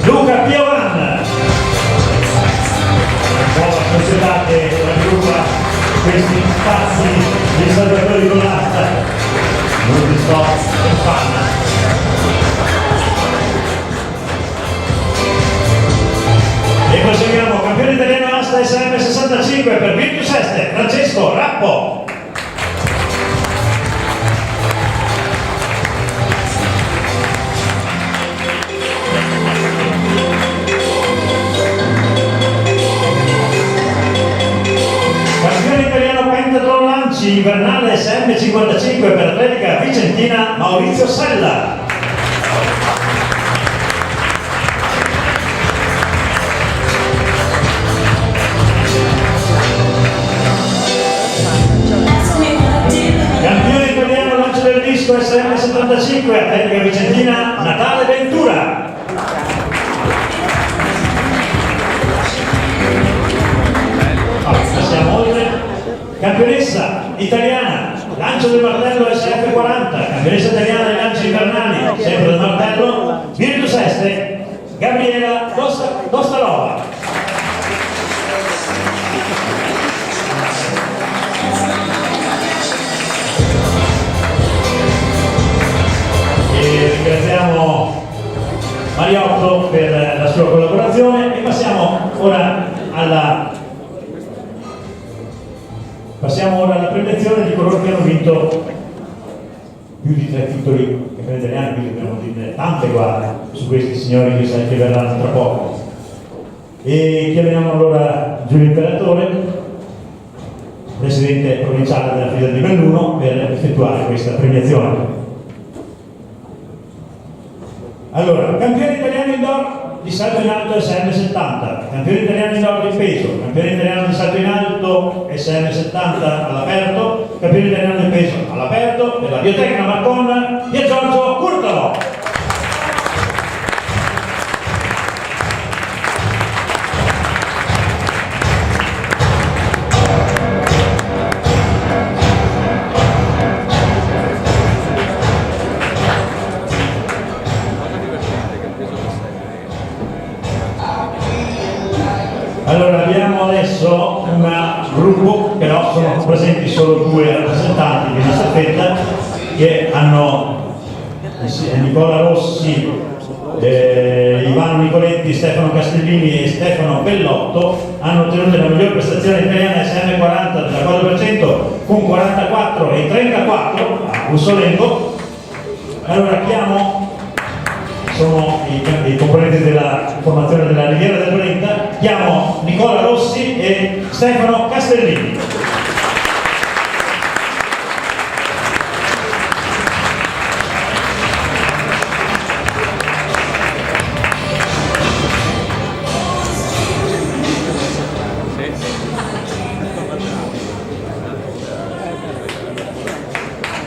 Luca Piovan. Nuova società che raggruppa questi spazi di salvatori con l'asta Multisport and Fun. E proseguiamo, campione italiano asta SM65 per Virtus Este Francesco Rappo. Campione italiano pentathlon lanci invernale SM55 per atletica vicentina Maurizio Sella. Campione italiano lancio del disco SM75 atletica vicentina Natale Ventura. campionessa italiana, lancio del martello SF40, campionessa italiana dei lanci invernali, sempre del martello, Virtus Este, Gabriela Dostalova. E ringraziamo Mariotto per la sua collaborazione e passiamo ora alla premiazione di coloro che hanno vinto più di 3 titoli che prenderanno, quindi dobbiamo dire tante guarde su questi signori che verranno tra poco. E chiamiamo allora Giulio Imperatore, presidente provinciale della Fida di Belluno, per effettuare questa premiazione. Allora, campione italiano indoor di salto in alto SM70, campione italiano indoor di peso, campione italiano di salto in alto SM70 all'aperto, campione italiano di peso all'aperto della Biotecna Marcon, Pier Giorgio Curtalo. Allora abbiamo adesso un gruppo, però sono presenti solo 2 rappresentanti di una staffetta che hanno Nicola Rossi, Ivano Nicoletti, Stefano Castellini e Stefano Bellotto, hanno ottenuto la miglior prestazione italiana SM40 della 4% con 44 e 34 a Bussolengo. Allora chiamo, sono i componenti della formazione della Riviera del Brenta, chiamo Nicola Rossi e Stefano Castellini.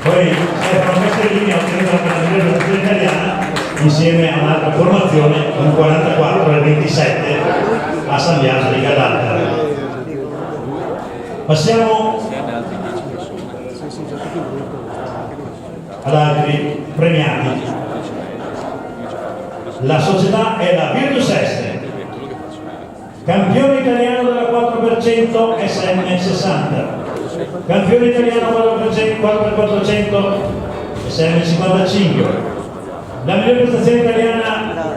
Poi Stefano Castellini ha ottenuto la prestazione italiana insieme a un'altra formazione con 44 e 27 a San Biagio di Gadalta. Passiamo ad altri premiati. La società è la Virtus Este, campione italiano della 4% SM60, campione italiano 4x400 SM55, la miglior prestazione italiana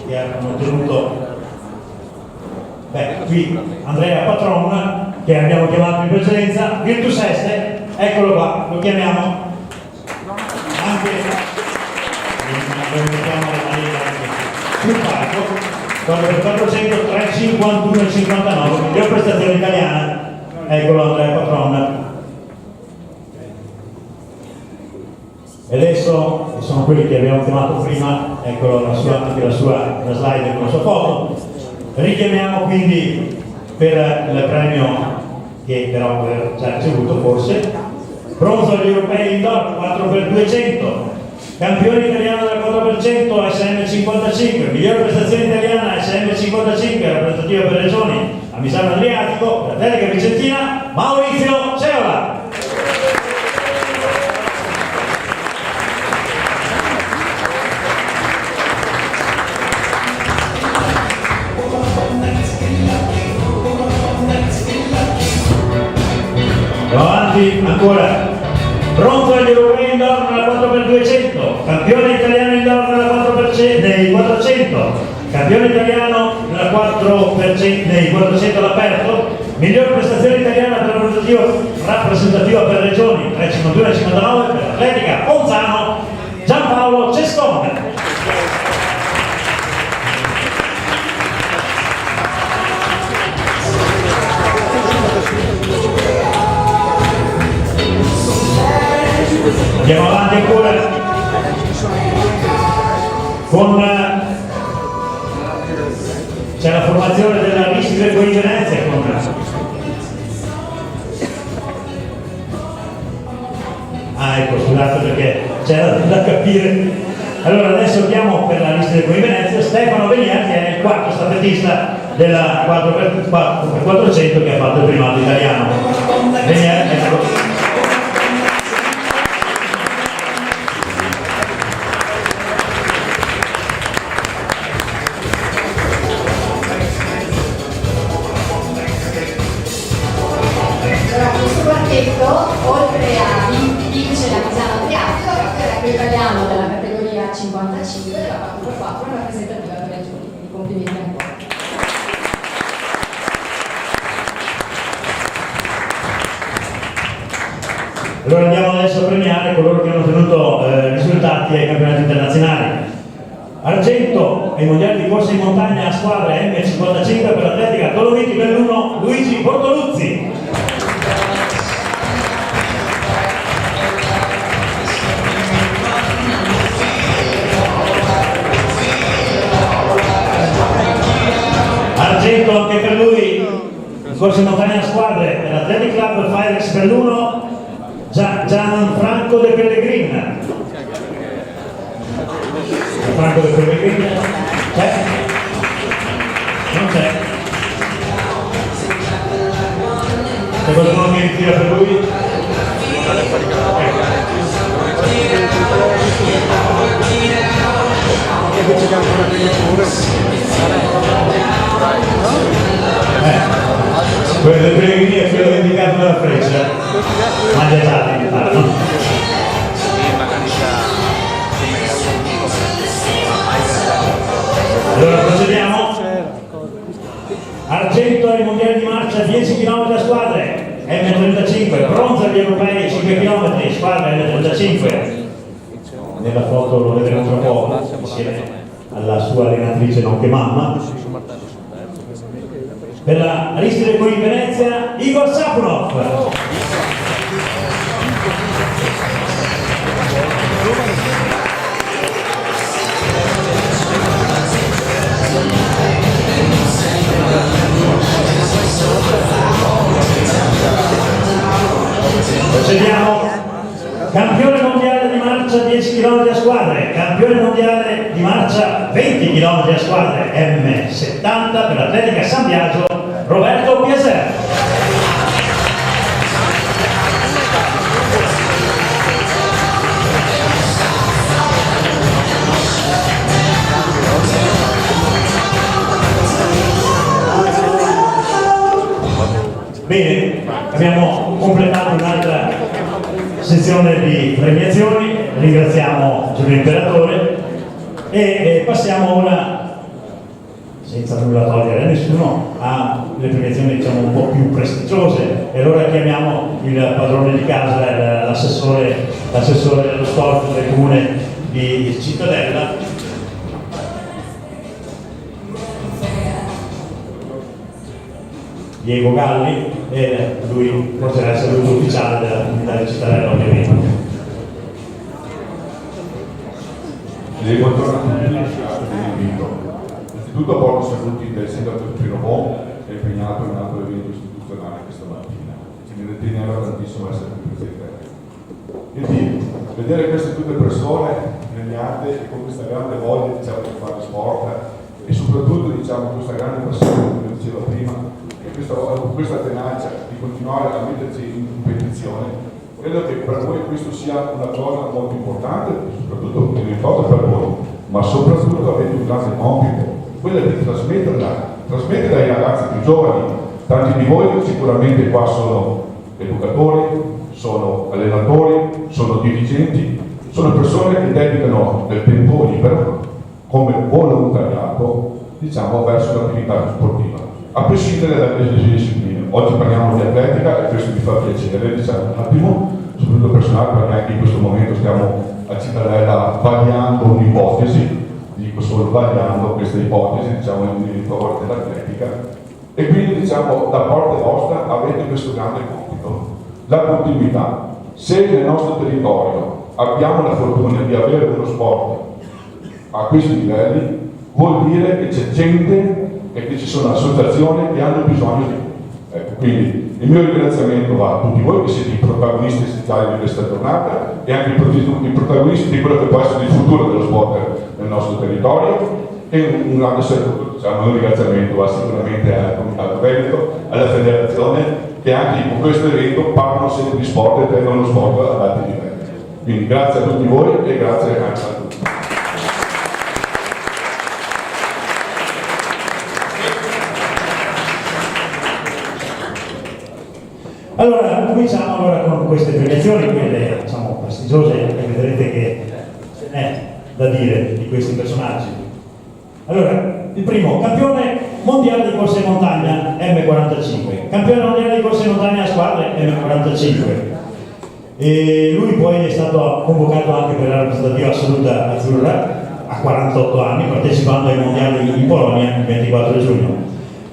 che hanno ottenuto qui Andrea Patron, che abbiamo chiamato in precedenza, Virtus Este, eccolo qua, lo chiamiamo anche sul palco. 4x400, 3,51 e 59, miglior prestazione italiana, eccolo Andrea Patron. E adesso sono quelli che abbiamo chiamato prima, eccolo anche la slide con la sua foto. Richiamiamo quindi per il premio che però aveva già ricevuto forse, bronzo agli europei indoor 4x200, campione italiano della 4% SM55, miglior prestazione italiana SM55, rappresentativa per regioni a Misano Adriatico, la delega vicentina, Maurizio Ceola. Andiamo avanti ancora. Bronzo agli europei indoor nella 4x200, campione italiano indoor nei 400, campione italiano nella 4% nei 400 all'aperto, miglior prestazione italiana per rappresentativa per regioni 3,51 e 59 per l'atletica Ponzano, Giampaolo Cescone. Andiamo avanti ancora con c'è la formazione della Mister di Venezia ecco, scusate perché c'era da capire. Allora adesso chiamo per la lista di Venezia Stefano Venier, che è il quarto staffettista tennista della 4x400 che ha fatto il primato italiano. Ecco. Oltre a vincere la Misano Triathlon, era anche italiano della categoria 55 della 4x4 rappresentativa per le giovani, quindi complimenti ancora. Allora andiamo adesso a premiare coloro che hanno ottenuto risultati ai campionati internazionali. Argento ai mondiali di corsa in montagna a squadra M55 per l'atletica Dolomiti Belluno Luigi Bortoluzzi. Argento anche per lui, corsa in montagna a squadre per l'Athletic Club Firex Belluno Gianfranco De Pellegrin. Franco De Pellegrin? C'è? Non c'è. C'è qualcuno che ritira per lui? Quello del Pellegrini è quello indicato dalla freccia. Mangiate, allora procediamo. Argento ai mondiali di marcia 10 km a squadre M35, bronzo agli europei 5 km squadra M35. Nella foto lo vedremo tra poco insieme alla sua allenatrice nonché mamma. Per la Aristide qui in Venezia Igor Sapunov. Procediamo. Campione mondiale di marcia 10 km a squadre, campione mondiale di marcia 20 km a squadre M70 per l'Atletica San Biagio Roberto Piaser. Bene, abbiamo completato un'altra sezione di premiazioni, ringraziamo Giulio Imperatore e passiamo ora, senza nulla togliere a nessuno, alle premiazioni diciamo un po' più prestigiose, e allora chiamiamo il padrone di casa, l'assessore dello sport del comune di Cittadella. Diego Galli, e lui porterà il saluto ufficiale della comunità di Cittadella ovviamente. Buongiorno a tutti, grazie dell'invito. Innanzitutto porto saluti del sindaco Pino Bon, che è impegnato in un altro evento istituzionale questa mattina. Ci ne teneva tantissimo essere qui presente. Quindi vedere queste tutte persone impegnate e con questa grande voglia di fare sport e soprattutto questa grande passione, come dicevo prima, questa tenacia di continuare a metterci in competizione, credo che per voi questo sia una cosa molto importante, soprattutto non importa per voi, ma soprattutto avete un grande compito, quello di trasmetterla ai ragazzi più giovani. Tanti di voi sicuramente qua sono educatori, sono allenatori, sono dirigenti, sono persone che dedicano del tempo libero come volontariato, verso l'attività sportiva, a prescindere dalle discipline. Oggi parliamo di atletica e questo mi fa piacere, un attimo, soprattutto personale, perché anche in questo momento stiamo a Cittadella vagliando un'ipotesi, dico solo vagliando questa ipotesi, in favore dell'atletica, e quindi da parte vostra avete questo grande compito, la continuità. Se nel nostro territorio abbiamo la fortuna di avere uno sport a questi livelli, vuol dire che c'è gente e che ci sono associazioni che hanno bisogno di voi. Ecco, quindi il mio ringraziamento va a tutti voi che siete i protagonisti essenziali di questa giornata e anche i protagonisti di quello che può essere il futuro dello sport nel nostro territorio, e un grande saluto Diciamo, un ringraziamento va sicuramente al Comitato Veneto, alla Federazione, che anche con questo evento parlano sempre di sport e tengono lo sport ad alti livelli. Quindi grazie a tutti voi e grazie anche a tutti. Allora, cominciamo con queste premiazioni, quelle diciamo prestigiose, e vedrete che ce n'è da dire di questi personaggi. Allora, il primo, campione mondiale di corsa in montagna M45, campione mondiale di corsa in montagna a squadre M45. E lui poi è stato convocato anche per la rappresentativa assoluta azzurra a 48 anni, partecipando ai mondiali in Polonia il 24 giugno.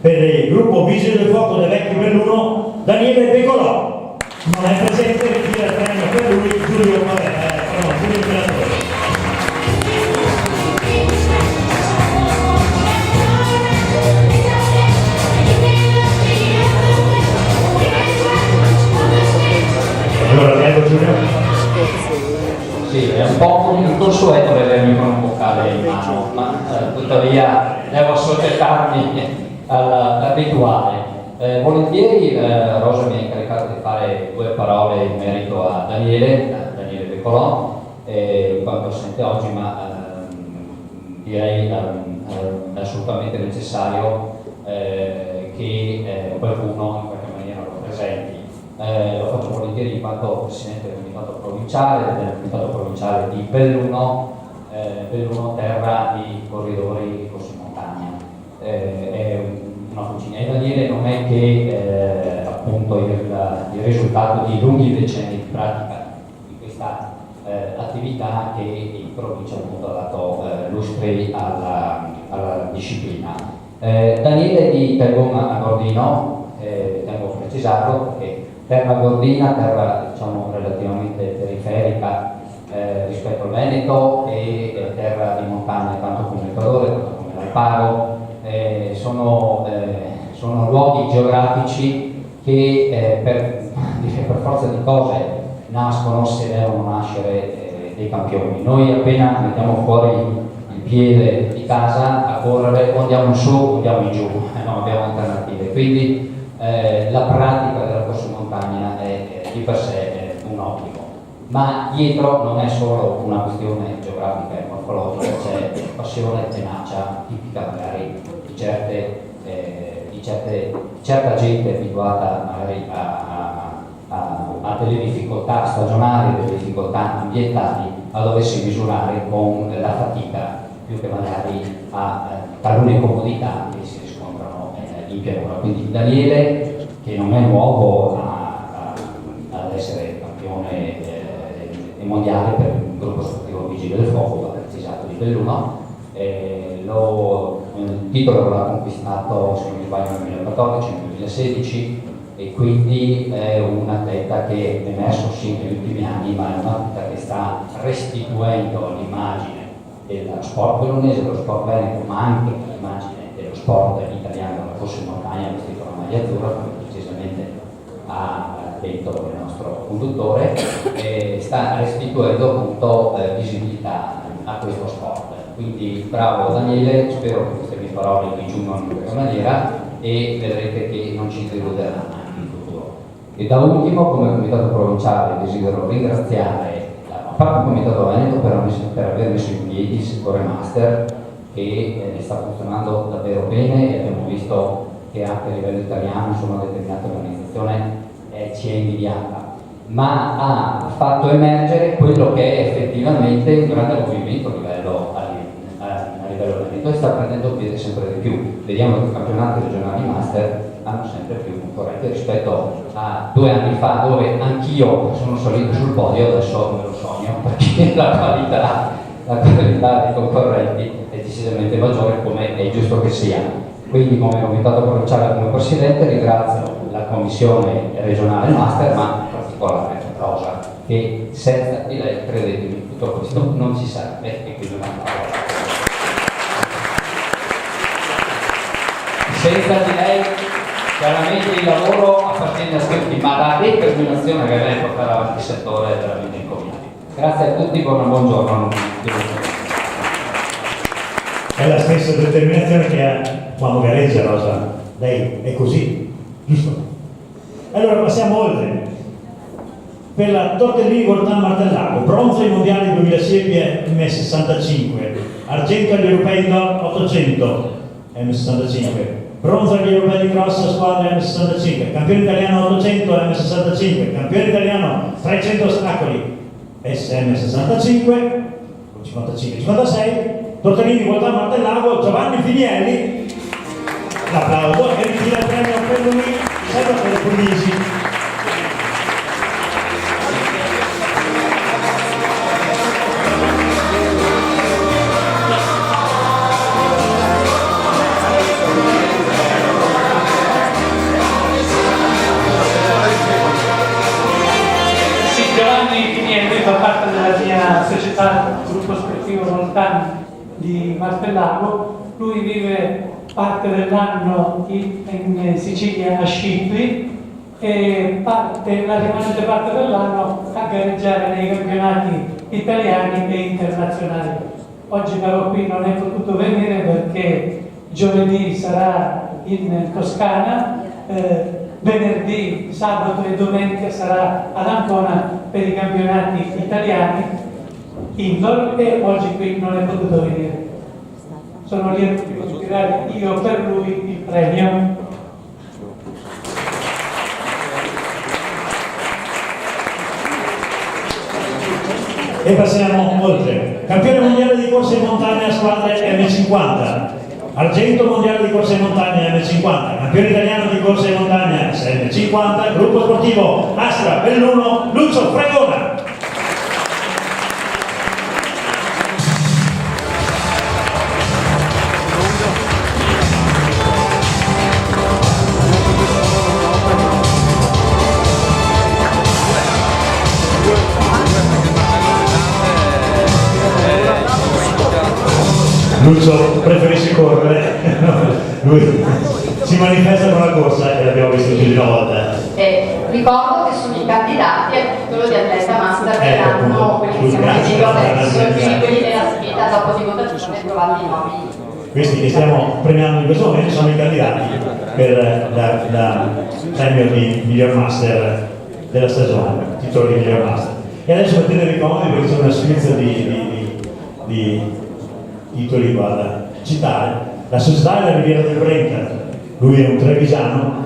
Per il gruppo Vigili del Fuoco del Vecchio Belluno, Daniele Pecolò. Non è presente, ritira il premio per lui, Giulio Imperatore. Allora, prego Giulio. Sì, è un po' inconsueto vedermi con un boccale in mano, ma tuttavia devo assoggettarmi all'abituale. Volentieri Rosa mi ha incaricato di fare 2 parole in merito a Daniele Pecolò, in quanto assente oggi, ma direi assolutamente necessario che qualcuno in qualche maniera lo presenti. Lo faccio volentieri in quanto Presidente del Comitato Provinciale di Belluno, terra di corridori di corsa in montagna. È una fucina. E Daniele non è che appunto il risultato di lunghi decenni di pratica di questa attività che in provincia appunto ha dato lustri alla disciplina. Daniele di Tergona Gordino, tengo a precisarlo perché terra gordina, terra diciamo relativamente periferica rispetto al Veneto, e terra di montagna tanto come Ecuadore, tanto come l'Alparo. Sono luoghi geografici che per forza di cose nascono, se devono nascere dei campioni. Noi appena mettiamo fuori il piede di casa a correre, o andiamo in su o andiamo in giù, non abbiamo alternative. Quindi la pratica della corsa in montagna è di per sé un obbligo. Ma dietro non è solo una questione geografica e morfologica, c'è passione e tenacia tipica magari di certa gente abituata magari a delle difficoltà stagionali, delle difficoltà ambientali, a doversi misurare con la fatica più che magari a talune comodità che si riscontrano in pianura. Quindi Daniele, che non è nuovo ad essere campione mondiale per il gruppo sportivo Vigili del Fuoco, va precisato, di Belluno. Il titolo l'ha conquistato, se non mi sbaglio, nel 2014, nel 2016, e quindi è un atleta che è emerso sì negli ultimi anni, ma è un atleta che sta restituendo l'immagine dello sport bellunese, dello sport veneto, ma anche l'immagine dello sport italiano, la corsa in montagna vestito la maglia azzurra, come precisamente ha detto il nostro conduttore, e sta restituendo appunto visibilità a questo sport. Quindi bravo Daniele, spero che queste mie parole vi giungano in questa maniera e vedrete che non ci deluderanno anche in futuro. E da ultimo, come Comitato Provinciale, desidero ringraziare a parte il Comitato Veneto per aver messo in piedi il settore master, che sta funzionando davvero bene, e abbiamo visto che anche a livello italiano insomma determinate organizzazioni ci è invidiata, ma ha fatto emergere quello che è effettivamente un grande movimento a livello veneto, e sta prendendo piede sempre di più. Vediamo che i campionati regionali master hanno sempre più concorrenti rispetto a 2 anni fa, dove anch'io sono salito sul podio, adesso me lo sogno, perché la qualità dei concorrenti è decisamente maggiore, come è giusto che sia. Quindi come Comitato Provinciale, come Presidente, ringrazio la Commissione regionale master, ma in particolare Rosa, che senza di lei, credetemi, tutto questo non ci sarebbe, e quindi una parola. Senza di lei chiaramente il lavoro appartiene a tutti, ma la determinazione che lei porterà avanti il settore è veramente incomiabile. Grazie a tutti, buon giorno. è la stessa determinazione che ha quando gareggia Rosa. Lei è così, giusto? Allora passiamo oltre. Per la Tortellini Gortan Martellago, bronzo ai mondiali 2006 M65, argento agli europei d'oro 800 M65, bronzo agli europei di cross a squadra M65, campione italiano 800 M65, campione italiano 300 ostacoli SM65, 55-56, Tortellini Gortan Martellago, Giovanni Finielli, l'applauso, e ritira il premio per lui Salvatore Puglisi. Fa parte della mia società, gruppo sportivo Voltan di Martellago. Lui vive parte dell'anno in Sicilia a Scipli e la rimanente parte dell'anno a gareggiare nei campionati italiani e internazionali. Oggi però qui non è potuto venire perché giovedì sarà in Toscana, venerdì, sabato e domenica sarà ad Ancona per i campionati italiani indoor e oggi qui non è potuto venire. Sono lieto di considerare io per lui il premio. E passiamo oltre. Campione mondiale di corsa in montagna a squadre M50, argento mondiale di corsa in montagna M50, campione italiano di corsa in montagna M50, gruppo sportivo Astra Belluno, Lucio Fregona. Lucio preferisce correre, lui si manifesta con la corsa e l'abbiamo visto più di una volta. Ricordo che sono i candidati al titolo di atleta master che hanno quelli che stiamo vedendo adesso, quindi quelli della sfida dopo di votazione trovati i nomi. Questi che stiamo premiando in questo momento sono i candidati per la premio di miglior master della stagione, titolo di miglior master. E adesso mettetevi comodi perché c'è una sfilza di titoli qua da citare. La società della Riviera del Brenta, lui è un trevigiano,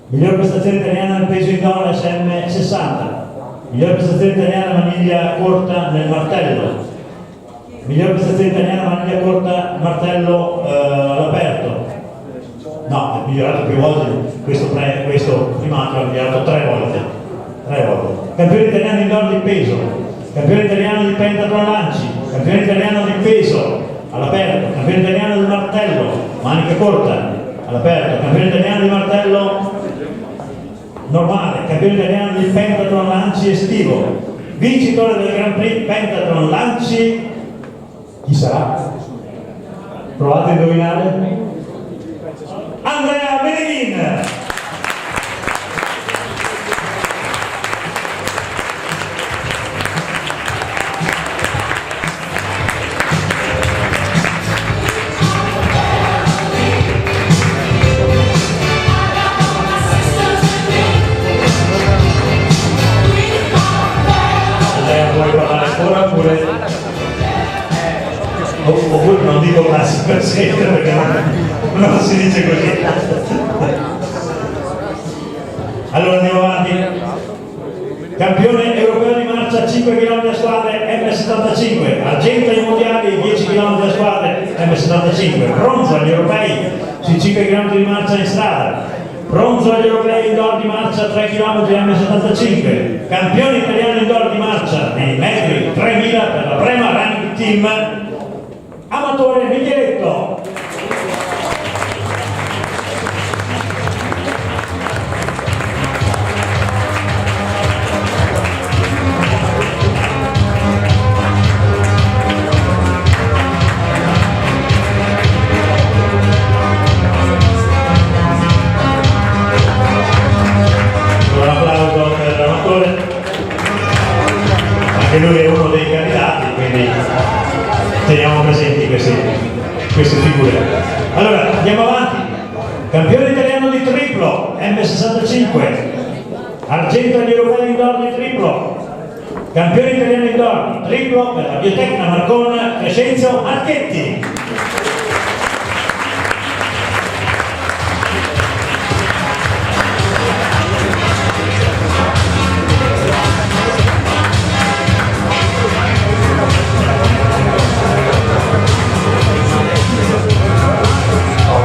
miglior prestazione italiana nel peso in dollaro SM60, miglior prestazione italiana maniglia corta nel martello, miglior prestazione italiana maniglia corta martello all'aperto. No, è migliorato più volte, questo primato ha migliorato 3 volte. Campione italiano indoor di peso, campione italiano di pentathlon lanci, campione italiano di peso all'aperto, campione italiano di martello, manica corta, all'aperto, campione italiano di martello normale, campione italiano di pentathlon lanci estivo, vincitore del Grand Prix pentathlon lanci, chi sarà? Provate a indovinare? Andrea Benedin! Oppure non dico grazie per sempre perché non si dice così. Allora andiamo avanti. Campione europeo di marcia 5 km a squadre M75, argento ai mondiali 10 km a squadre M75, bronzo agli europei sui 5 km di marcia in strada, bronzo agli europei indoor di marcia 3 km M75, campione italiano indoor di marcia nei metri 3000 per la Prema Running Team, Amatore Micheletto. Un applauso per l'Amatore, anche lui è uno dei candidati, quindi teniamo presenti questi queste figure. Allora, andiamo avanti. Campione italiano di triplo, M65, argento agli europei indoor di triplo, campione italiano indoor di triplo per la Biotecna Marcon Crescenzio Marchetti.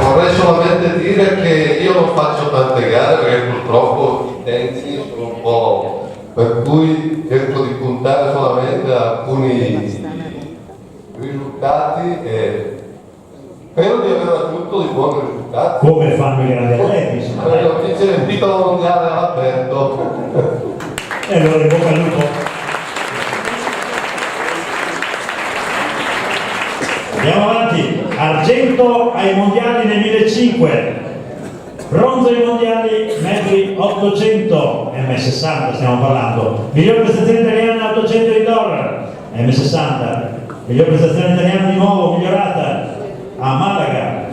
Vorrei solamente dire che io non faccio tante gare perché purtroppo i tempi sono un po', per cui cerco di puntare solamente a alcuni risultati e spero di aver raggiunto dei buoni risultati. Come fanno i grandi atleti, insomma. Dice il titolo mondiale all'aperto. E allora in bocca al lupo. Andiamo avanti. Argento ai mondiali nel 2005, bronzo ai mondiali metri 800, M60 stiamo parlando, miglior prestazione italiana 800 indoor, M60, miglior prestazione italiana di nuovo migliorata a Malaga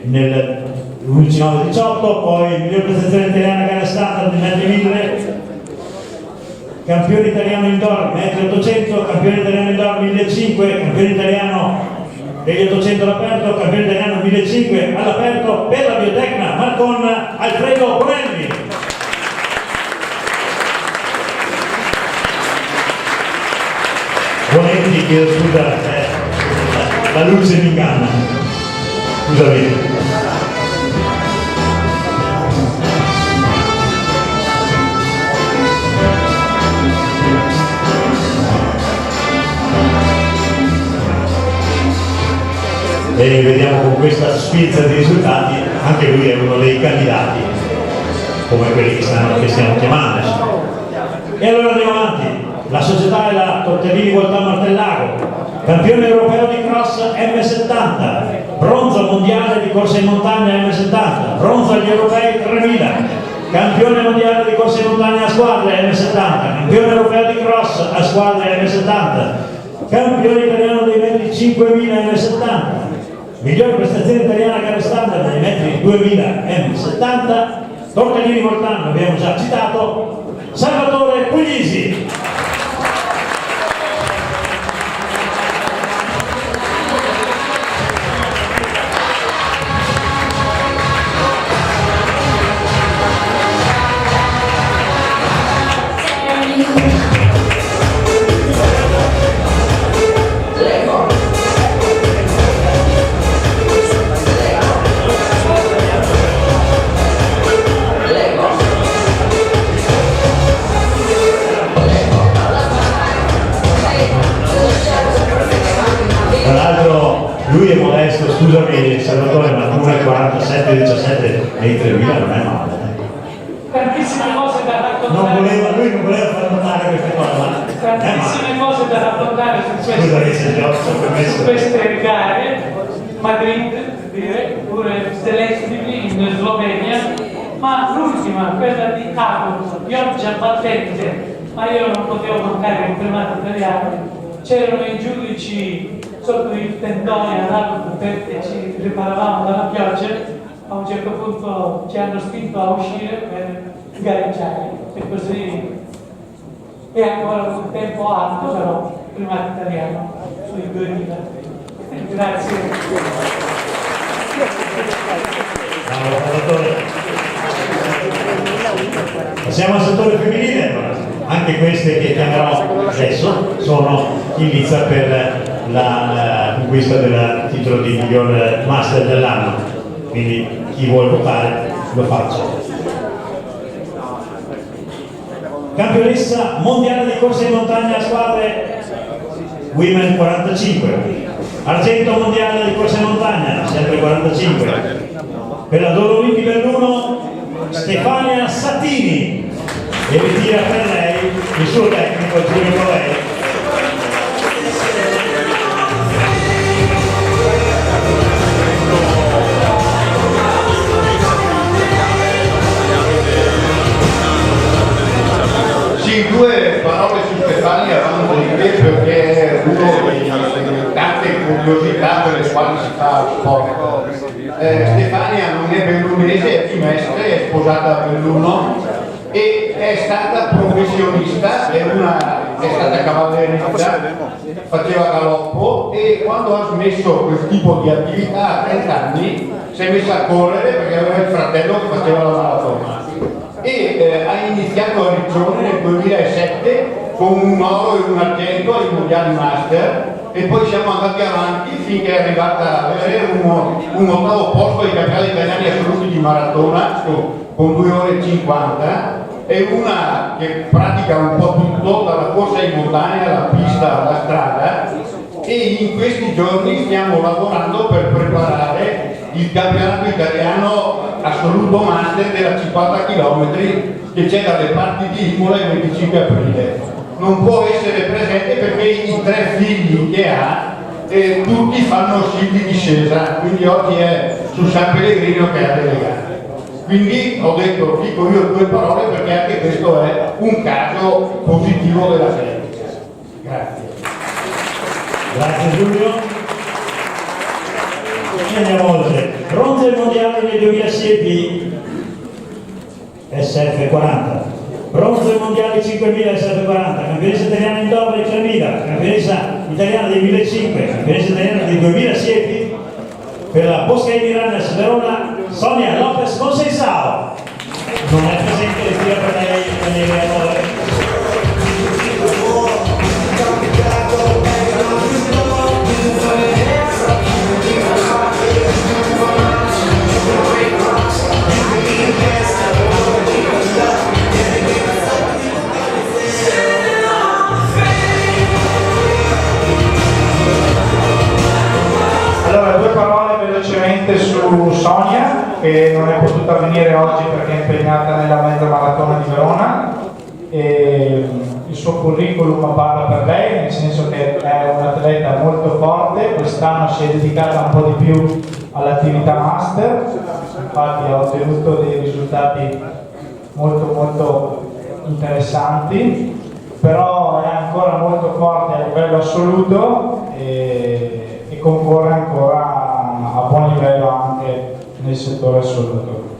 nel 19-18, poi miglior prestazione italiana gara standard di metri 1000, campione italiano indoor metri 800, campione italiano indoor 1500, campione italiano degli 800 all'aperto, campione italiano 1500 all'aperto per la Biotecna Marcon Alfredo Bonelli. Bonelli, chiedo scusa, la luce mi inganna, scusami. E vediamo con questa sfilza di risultati, anche lui è uno dei candidati, come quelli che stiamo chiamando. E allora andiamo avanti. La società è la Tortellini Voltano Martellago, campione europeo di cross M70, bronzo mondiale di corsa in montagna M70, bronzo agli europei 3000, campione mondiale di corsa in montagna a squadre M70, campione europeo di cross a squadre M70, campione italiano dei metri 5000 M70, miglior prestazione italiana gara standard nei metri 2000 M70, Tortellini Voltano, abbiamo già citato, Salvatore Puglisi. Lui è modesto, scusami Salvatore, ma 1,47-17 nei 3000 non è male. Tantissime cose da raccontare. Lui non voleva far notare queste cose, ma tantissime cose da raccontare su queste gare. Madrid, per dire, pure Celestini in Slovenia, ma l'ultima, quella di Tavolo, pioggia battente, ma io non potevo mancare il primato italiano. C'erano i giudici sotto il tendone perché ci preparavamo dalla pioggia, a un certo punto ci hanno spinto a uscire per gareggiare e così è ancora un tempo alto, però primato italiano sui 2000. Grazie. Passiamo al settore femminile. Anche queste che chiamerò adesso sono in lizza per la conquista del titolo di miglior master dell'anno, quindi chi vuole votare lo faccia. Campionessa mondiale di corsa in montagna a squadre Women 45, argento mondiale di corsa in montagna sempre 45, per la Dolomiti Belluno Stefania Sattini, e ritira per lei il suo tecnico Giulio Covelli. Sì, due parole su Stefania vanno di te perché è uno delle tante curiosità per le quali si fa sport. Stefania non è bellunese, è di Mestre, è sposata a Belluno e è stata professionista, è stata cavallerista, faceva galoppo e quando ha smesso quel tipo di attività a 30 anni si è messa a correre perché aveva il fratello che faceva la maratona e ha iniziato a Riccione nel 2007 con un oro e un argento ai mondiali master e poi siamo andati avanti finché è arrivata ad avere un ottavo posto ai campionati italiani assoluti di maratona con 2 ore e 50. È una che pratica un po' tutto, dalla corsa in montagna alla pista, alla strada e in questi giorni stiamo lavorando per preparare il campionato italiano assoluto master della 50 km che c'è dalle parti di Imola il 25 aprile. Non può essere presente perché i 3 figli che ha tutti fanno sci di discesa, quindi oggi è su San Pellegrino che ha delegato. Quindi ho detto, dico io 2 parole perché anche questo è un caso positivo della Federica. Grazie. Grazie Giulio. E andiamo oltre. Bronzo ai mondiali nel 2007 SF40. Bronzo ai mondiali 5000 SF40. Campionessa italiana indoor dei 3000. Campionessa italiana dei 1500. Campionessa italiana del 2007 per la Boschini Runners Verona, Sonia Lopez Conceição. Non è presente, le tira per lei il relatore. Allora, 2 parole velocemente su Sonia, che non è potuta venire oggi perché è impegnata nella mezza maratona di Verona. E il suo curriculum parla per lei, nel senso che è un'atleta molto forte, quest'anno si è dedicata un po' di più all'attività master, infatti ha ottenuto dei risultati molto interessanti, però è ancora molto forte a livello assoluto e concorre ancora a buon livello anche nel settore assoluto.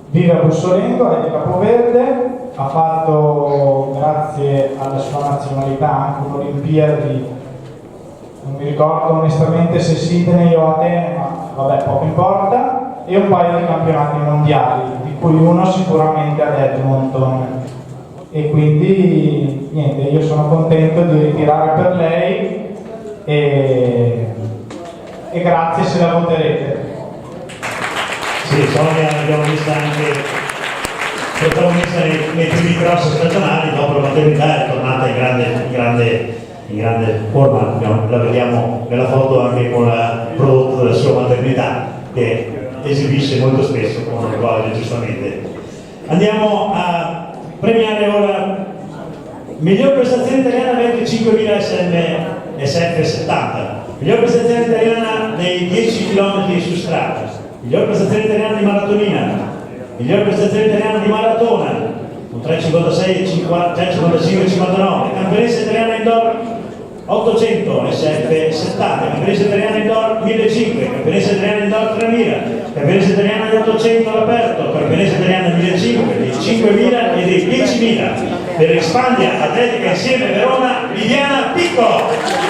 Vive a Bussolengo, è di Capoverde, ha fatto, grazie alla sua nazionalità, anche un'Olimpiadi, non mi ricordo onestamente se Sydney o Atene, ma vabbè, poco importa, e un paio di campionati mondiali, di cui uno sicuramente ad Edmonton. E quindi, niente, io sono contento di ritirare per lei e grazie se la voterete. Sì, Sonia l'abbiamo vista anche protagonista nei primi cross stagionali, dopo la maternità è tornata in grande forma, la vediamo nella foto anche con il prodotto della sua maternità che esibisce molto spesso come lo giustamente. Andiamo a premiare ora miglior prestazione italiana 25.000 SF70. Miglior prestazione italiana nei 10 km su strada, miglior prestazione italiana di maratonina, miglior prestazione italiana di maratona, un 3,55,59, campionessa italiana indoor 800 SF70, campionessa italiana indoor 1500, campionessa italiana indoor 3000, campionessa italiana di 800 all'aperto, campionessa italiana di 1500, di 5000 e di 10.000. Per Expandia Atletica Insieme Verona, Viviana Picco.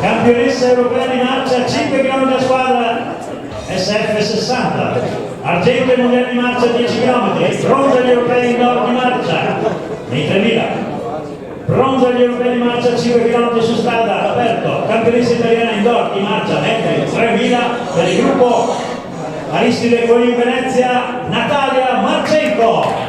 Campionessa europea di marcia 5 km a squadra SF60, argento ai mondiali di marcia 10 km, bronzo agli europei indoor di marcia nei 3000, bronzo agli europei di marcia 5 km su strada aperto, campionessa italiana indoor di marcia metri 3000 per il gruppo Aristide Coin Venezia, Natalia Marcenco.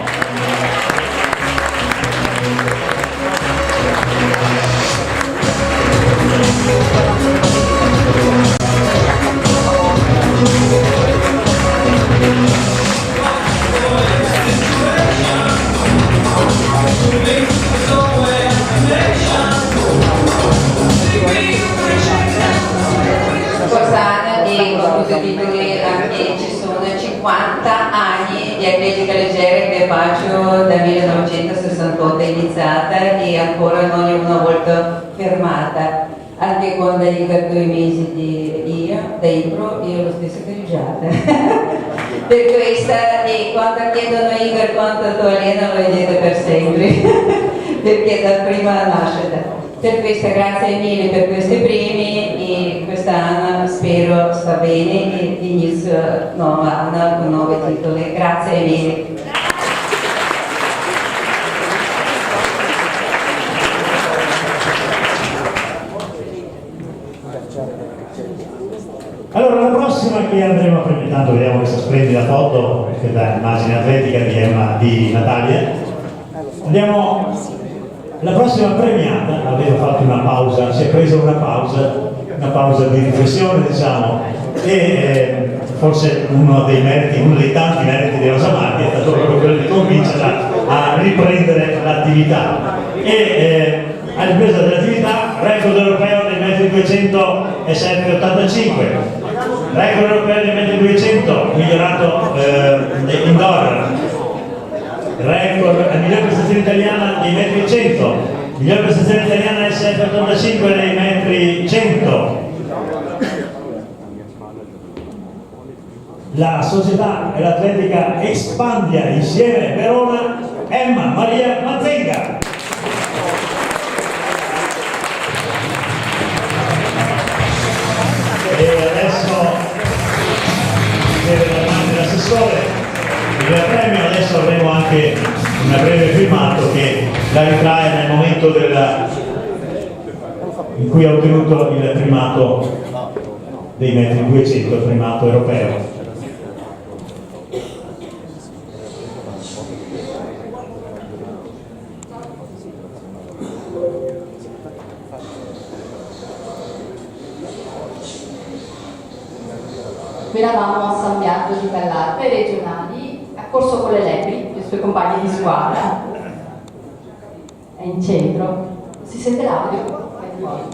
Quest'anno di compositore anche ci sono 50 anni di atletica leggera in Carpaccio da 1968 è iniziata e ancora non è una volta fermata, anche quando è per 2 mesi dentro io lo stesso gareggiata. Per questa, e quando chiedono Igor quanto tu allena lo vedete per sempre, perché da prima nascita. Per questo grazie mille per questi premi e quest'anno spero sta bene e inizio nuova anno con nuovi titoli. Grazie mille. Allora, la prossima che andremo a premiare, tanto vediamo questa splendida foto che da immagine atletica di Natalia. La prossima premiata aveva fatto una pausa, si è presa una pausa di riflessione, diciamo, e forse uno dei tanti meriti di Rosa Marchi è stato proprio quello di convincerla a riprendere l'attività. E a ripresa dell'attività, record europeo dei metri 200 e 7,85, record europeo dei metri 200 migliorato indoor, record, miglior prestazione italiana dei metri 100, miglior prestazione italiana SF85 dei metri 100. La società e l'atletica Expandia insieme Verona, Emma Maria Mazzenga. E adesso deve da parte dell'assessore il premio. Adesso avremo anche una breve filmato che la ritrae nel momento in cui ha ottenuto il primato dei metri 200, il primato europeo. Qui eravamo a San Biagio di Gallardo, ai regionali, ha corso con le Lepri, i suoi compagni di squadra, è in centro, si sente l'audio? Prima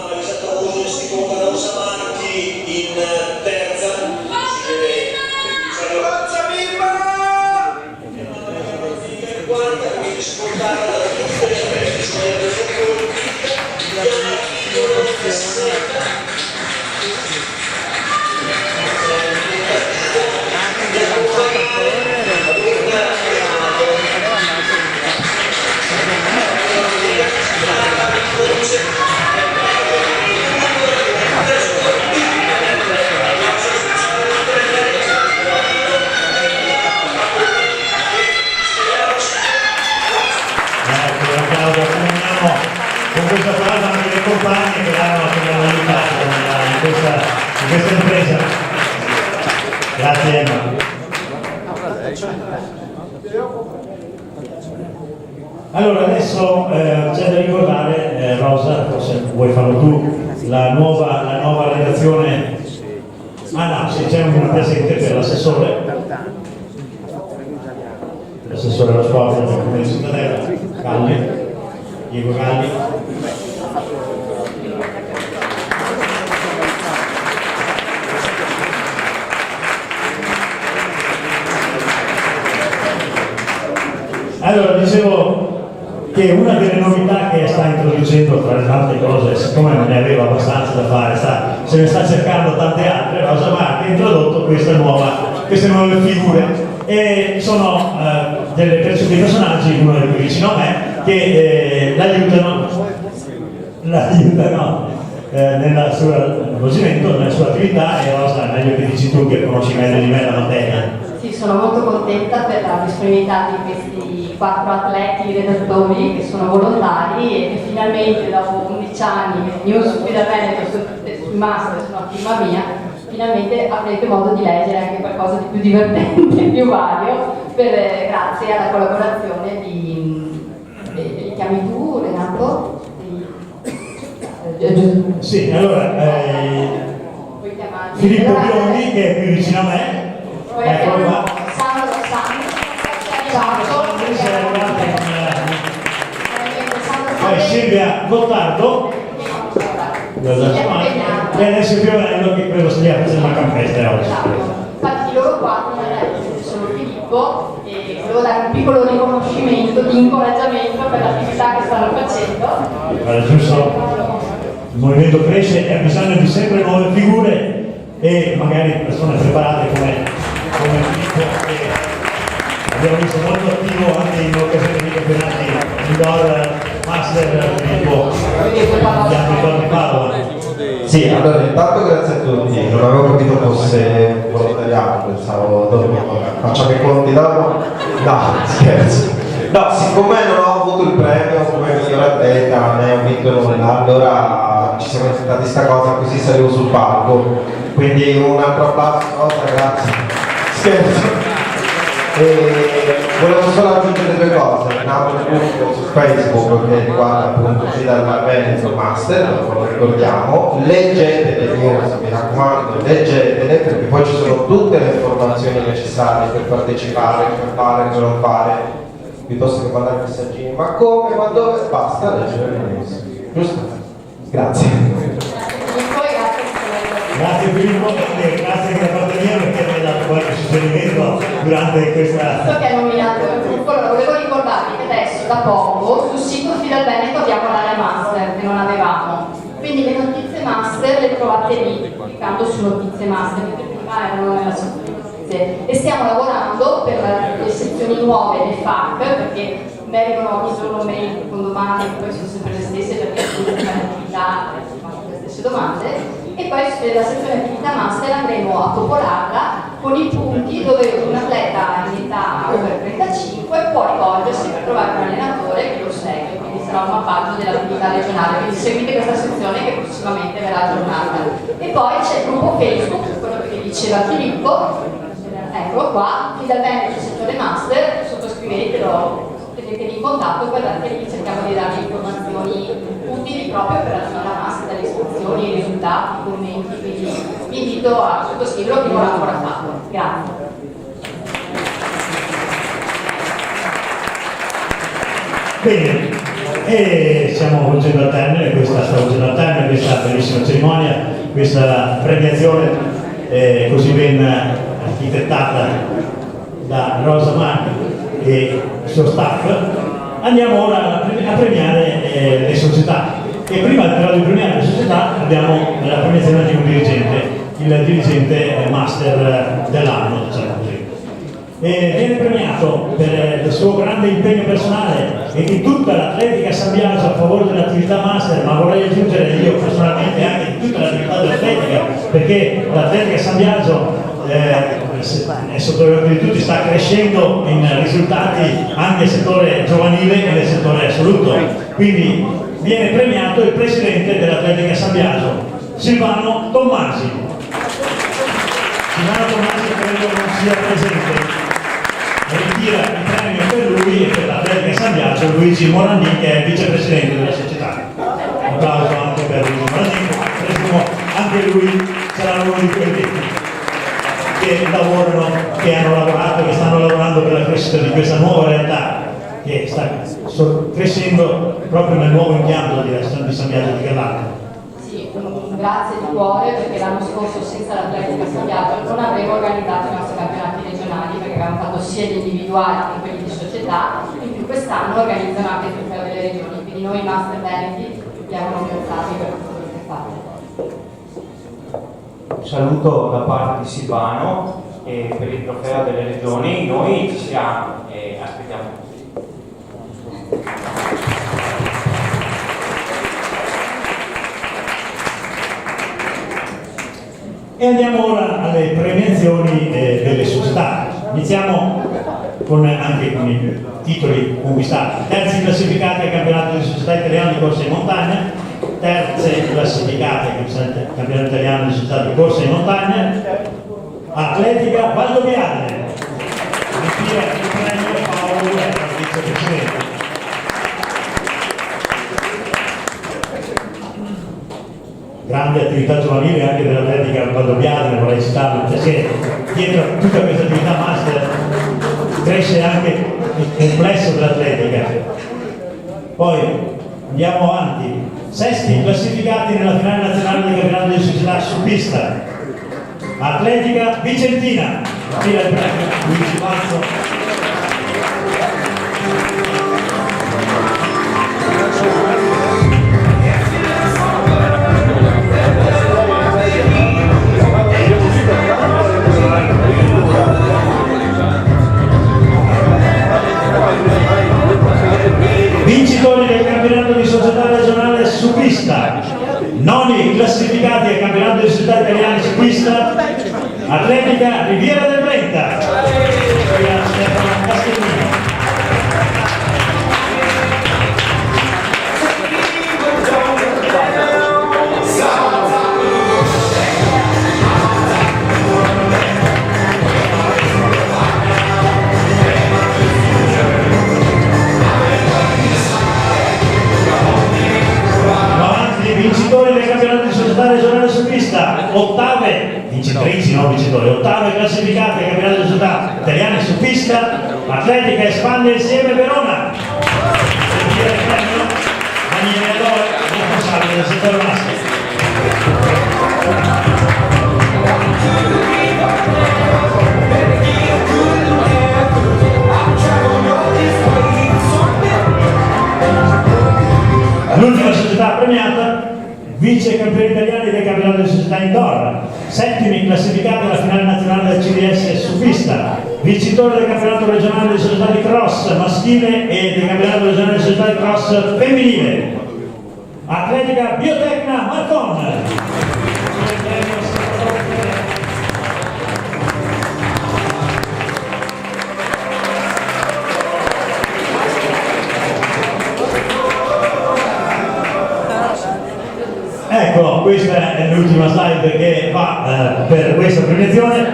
Marisa Toso, seconda Rosa Marchi, in terza si vede Forza Vilma! Quarta, quindi scontata da tutte le feste, sono le con questa frase anche le compagne che hanno aiutato in questa impresa. Grazie Emma. Allora adesso c'è da ricordare, Rosa, forse vuoi farlo tu, la nuova redazione. Ah no, se c'è una presente per l'assessore allo sport del Comune di Cittadella, Galli, Diego Galli. Allora, dicevo che una delle novità che sta introducendo tra le tante cose, siccome non ne aveva abbastanza da fare, se ne sta cercando tante altre, Rosa Marchi ha introdotto queste nuove figure e sono dei personaggi, uno dei più vicino a me, che l'aiutano nel suo svolgimento, nella sua attività, e Rosa, meglio che dici tu che conosci meglio di me la materia. Sì, sono molto contenta per la disponibilità di questi 4 atleti redattori che sono volontari e che finalmente dopo 11 anni, io su Guida Veneto sul master sono a firma mia, finalmente avrete modo di leggere anche qualcosa di più divertente, più vario, grazie alla collaborazione li chiami tu, Renato? Sì, allora Filippo Biondi, che è più vicino a me, eccolo qua. Poi Silvia Gottardo, e adesso Piovello, che credo stia facendo una campestre oggi. Infatti loro qua sono Filippo e volevo dare un piccolo riconoscimento di incoraggiamento per l'attività che stanno facendo. Allora, giusto, il movimento cresce e ha bisogno di sempre nuove figure e magari persone preparate come Filippo, che abbiamo visto molto attivo anche in occasione dei campionati indoor master Filippo di ambito di Padova. Sì, allora intanto grazie a tutti, non avevo capito fosse volontariato, pensavo dopo facciamo i conti dopo. No, scherzo. No, siccome non ho avuto il premio come miglior atleta, ne ho vinto nulla, allora ci siamo inventati questa cosa, così salivo sul palco. Quindi un altro applauso, grazie. Scherzo. E volevo solo aggiungere due cose, nato un gruppo su Facebook che riguarda appunto Fidal Veneto Master, lo ricordiamo, leggete le news, mi raccomando, leggetele perché poi ci sono tutte le informazioni necessarie per partecipare, per fare, per non fare, piuttosto che mandare messaggini, ma come, ma dove, basta leggere le news, giusto? Grazie. Grazie Filippo, grazie che da parte mia perché mi hai dato qualche suggerimento durante questa... Visto che ha nominato il gruppo, allora volevo ricordarvi che adesso da poco sul sito Fidal Veneto abbiamo l'area master che non avevamo, quindi le notizie master le trovate lì, cliccando su notizie master, che prima erano nella sezione notizie, e stiamo lavorando per le sezioni nuove del FAC perché mi arrivano ogni giorno mail con domande che poi sono sempre le stesse perché sono sempre attività, le stesse domande. E poi la sezione attività master andremo a popolarla con i punti dove un atleta in età over 35 può rivolgersi per trovare un allenatore che lo segue, quindi sarà un mappaggio dell'attività regionale, quindi seguite questa sezione che prossimamente verrà aggiornata. E poi c'è il gruppo Facebook, quello che diceva Filippo, eccolo qua, Fidal Veneto settore master, sottoscrivetelo, teneteli in contatto, guardate lì, cerchiamo di darvi informazioni utili proprio per l'attività master, le istruzioni, i risultati, i commenti, quindi vi invito a sottoscriverlo chi non l'ha ancora fatto. Grazie. Bene, e stiamo volgendo al termine questa bellissima cerimonia, questa premiazione così ben architettata da Rosa Marchi e il suo staff. Andiamo ora a premiare le società e prima però di premiare le società abbiamo la premiazione di un dirigente, il dirigente master dell'anno, diciamo così. E viene premiato per il suo grande impegno personale e di tutta l'atletica San Biagio a favore dell'attività master, ma vorrei aggiungere io personalmente anche di tutta l'attività dell'atletica, perché l'atletica San Biagio è sotto gli occhi di tutti, sta crescendo in risultati anche nel settore giovanile e nel settore assoluto. Quindi viene premiato il presidente dell'Atletica San Biagio, Silvano Tommasi. Silvano Tommasi credo non sia presente. Ritira il premio per lui e per l'Atletica San Biagio Luigi Morandini, che è vicepresidente della società. Un applauso anche per Luigi Morandini, presumo anche lui sarà uno di quelli che lavorano, che hanno lavorato, che stanno lavorando per la crescita di questa nuova realtà che sta crescendo proprio nel nuovo impianto di San Biagio di Garlanda. Sì, grazie di cuore perché l'anno scorso senza l'Atletica San Biagio non avremmo organizzato i nostri campionati regionali perché avevamo fatto sia gli individuali che quelli di società, in più quest'anno organizzano anche tutte le regioni, quindi noi Master Benefit abbiamo ringraziati per tutto quello che fate. Un saluto da parte di Silvano e per il trofeo delle regioni, noi ci siamo e aspettiamo tutti. E andiamo ora alle premiazioni delle società. Iniziamo anche con i titoli conquistati. Terzi classificati al campionato di società italiano di corsa in montagna, terze classificate al campionato italiano di società di corsa in montagna, atletica Valdobbiadene, ritira il premio Paolo Guerra, vicepresidente. Grande attività giovanile anche dell'atletica Valdobbiadene, vorrei citarlo, perché dietro a tutta questa attività master cresce anche il complesso dell'atletica. Poi andiamo avanti, sesti classificati nella finale nazionale del campionato di società su pista, atletica Vicentina, fila il premio Luigi Mazzo. Vincitori del campionato di società regionale su pista, noni classificati al campionato di società italiane su pista, atletica Riviera del Brenta, Stefano Castellino. Vincitori del campionato di società regionale su pista, ottave, vincitrici, non vincitori, ottave classificate al campionato di società italiane su pista, atletica Espande Insieme Verona. Daniele Adore, responsabile del settore maschile. L'ultima società premiata, vice campioni italiani del campionato di società indoor, settimi classificati alla finale nazionale del CDS su pista, vincitore del campionato regionale di società di cross maschile e del campionato regionale di società di cross femminile, atletica Biotecna Marcon. Ecco, questa è l'ultima slide che va per questa premiazione.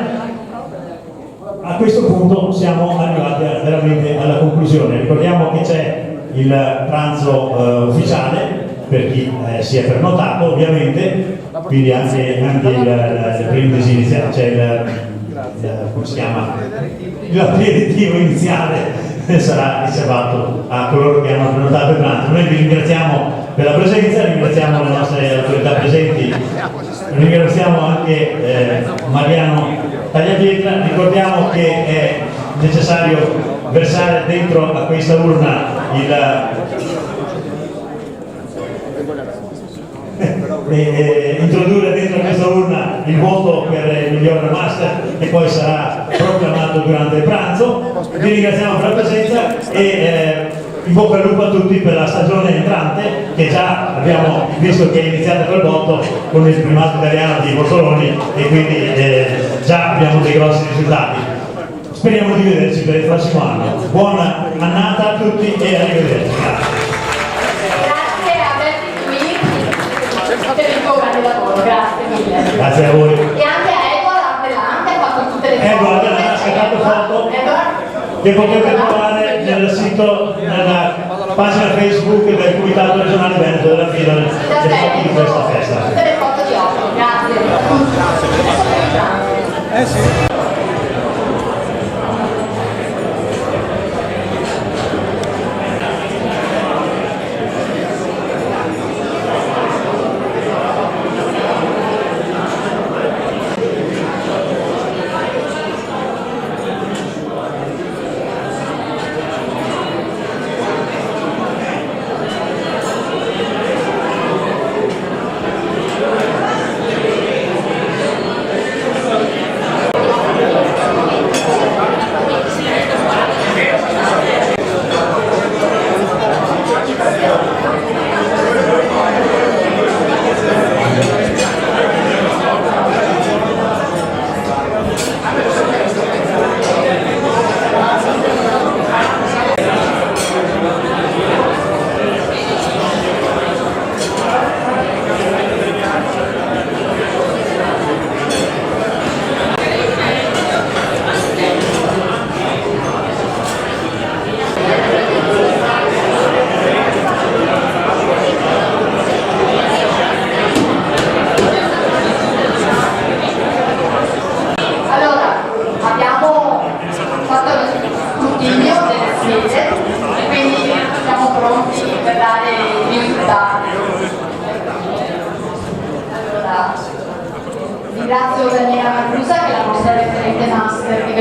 A questo punto siamo arrivati veramente alla conclusione. Ricordiamo che c'è il pranzo ufficiale per chi si è prenotato, ovviamente, quindi anche il brindisi iniziale, c'è come si chiama? L'aperitivo iniziale sarà riservato a coloro che hanno prenotato il pranzo. Noi vi ringraziamo per la presenza, ringraziamo le nostre autorità presenti, ringraziamo anche Mariano Tagliapietra. Ricordiamo che è necessario versare dentro a questa urna introdurre dentro questa urna il voto per il miglior master che poi sarà proclamato durante il pranzo. Vi ringraziamo per la presenza e in bocca al lupo a tutti per la stagione entrante, che già abbiamo visto che è iniziata col botto con il primato italiano di Bortoloni e quindi già abbiamo dei grossi risultati. Speriamo di vederci per il prossimo anno. Buona annata a tutti e arrivederci. Grazie a averti qui per il tuo grande lavoro, grazie mille. Grazie a voi. E anche a Edward Appellant che ha fatto tutte le foto. Edward ha scattato foto che potete trovare nel sito, nella pagina Facebook del Comitato Regionale Veneto della fila di questa festa. Tutte le foto di oggi, grazie. Sì.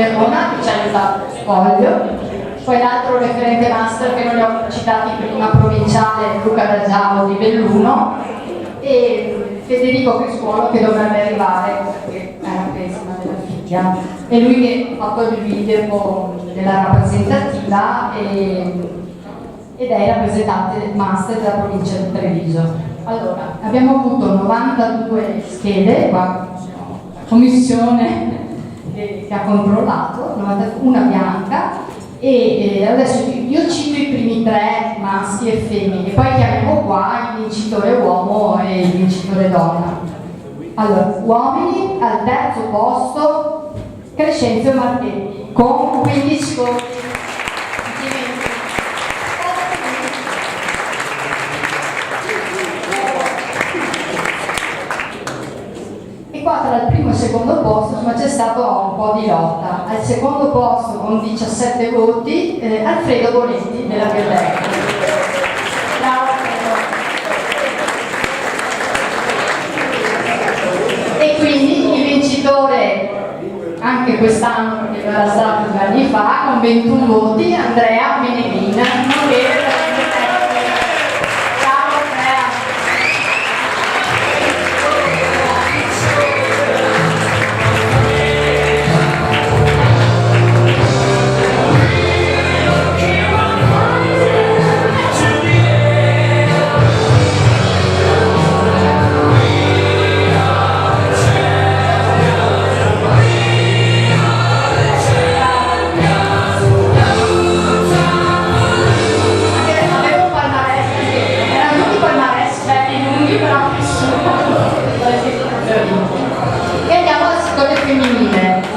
Verona che ci ha aiutato Scoglio, poi l'altro referente master che non li ho citati prima, provinciale, Luca D'Agiavo di Belluno, e Federico Criscuolo che dovrebbe arrivare perché è la pessima della figlia, e lui che ha fatto il video della rappresentativa ed è il rappresentante del master della provincia di Treviso. Allora, abbiamo avuto 92 schede, qua la commissione che ha controllato, una bianca, e adesso io cito i primi 3 maschi e femmine, poi chiamiamo qua il vincitore uomo e il vincitore donna. Allora, uomini al terzo posto Crescenzio Marchetti con 15 voti. E qua tra il primo e il secondo posto insomma, c'è stato un po' di lotta. Al secondo posto con 17 voti Alfredo Bonetti della Biotech. E quindi il vincitore anche quest'anno, che era stato 2 anni fa, con 21 voti, Andrea Meneghina, nonché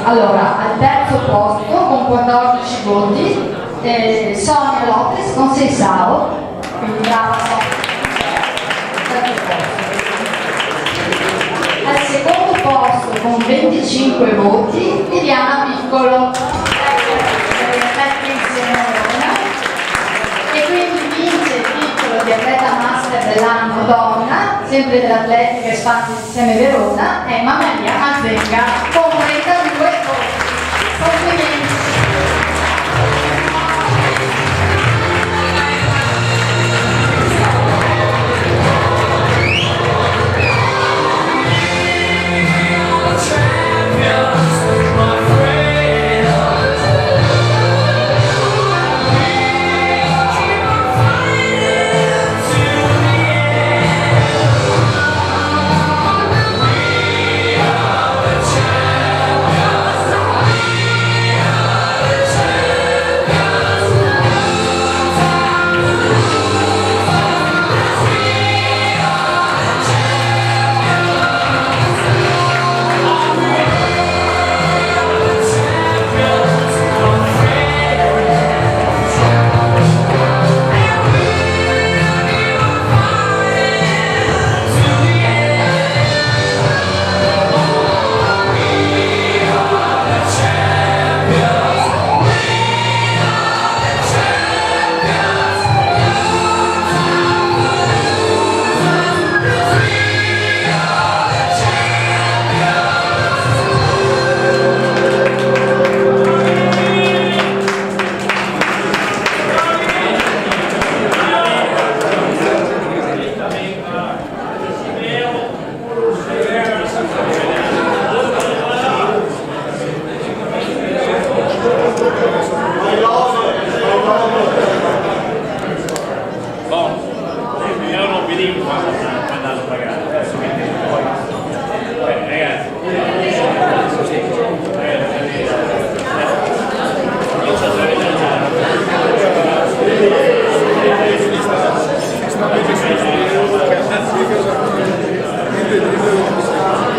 allora, al terzo posto con 14 voti Sonia Lopez con 6 SAO, quindi brava Sonia. Al secondo posto con 25 voti Liliana Piccolo, e quindi vince il titolo di atleta master dell'anno donna, sempre dell'Atletica Espanti insieme Verona, è Maria Mazenga con 32 voti. Complimenti.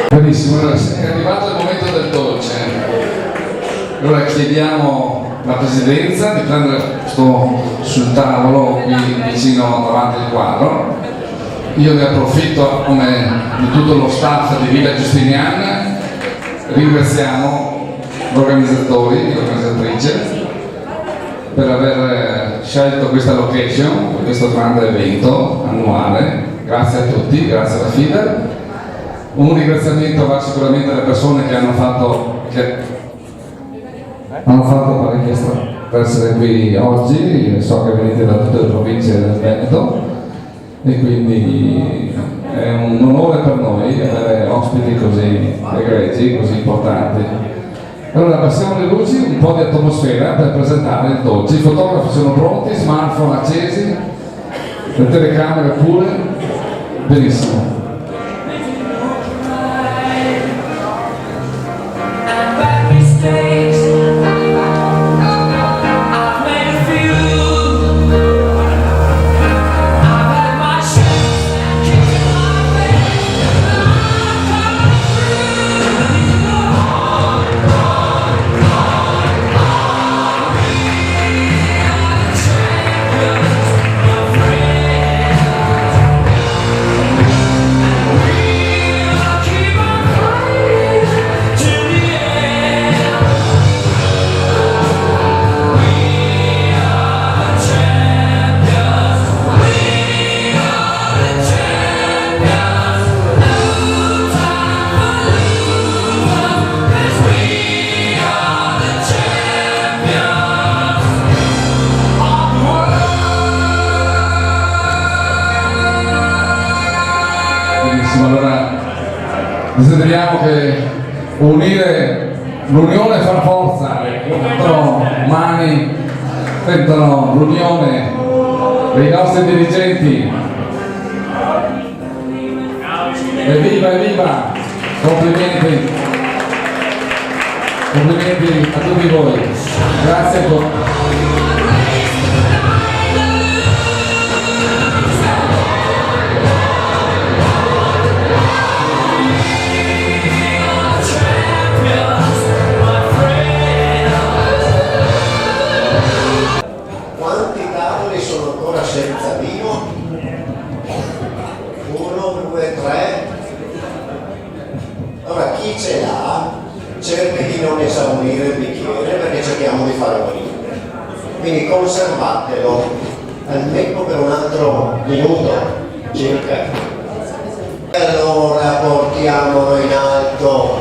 Benissimo, allora, è arrivato il momento del dolce. Allora chiediamo alla Presidenza di prendere posto sul tavolo qui vicino davanti al quadro. Io ne approfitto, come di tutto lo staff di Villa Giustiniana, ringraziamo gli organizzatori e l'organizzatrice per aver scelto questa location per questo grande evento annuale. Grazie a tutti, grazie alla FIDA. Un ringraziamento va sicuramente alle persone che hanno fatto hanno fatto parecchia strada per essere qui oggi, so che venite da tutte le province del Veneto e quindi è un onore per noi avere ospiti così egregi, così importanti. Allora passiamo le luci, un po' di atmosfera per presentare il dolce. I fotografi sono pronti, smartphone accesi, le telecamere pure, benissimo. Allora desideriamo che unire l'unione fa forza, quattro mani tentano l'unione dei nostri dirigenti. Evviva, evviva! Complimenti a tutti voi, grazie ancora. Senza vino, 1, 2, 3. Allora chi ce l'ha cerchi di non esaurire il bicchiere perché cerchiamo di fare morire, quindi conservatelo almeno per un altro minuto circa. Allora portiamolo in alto,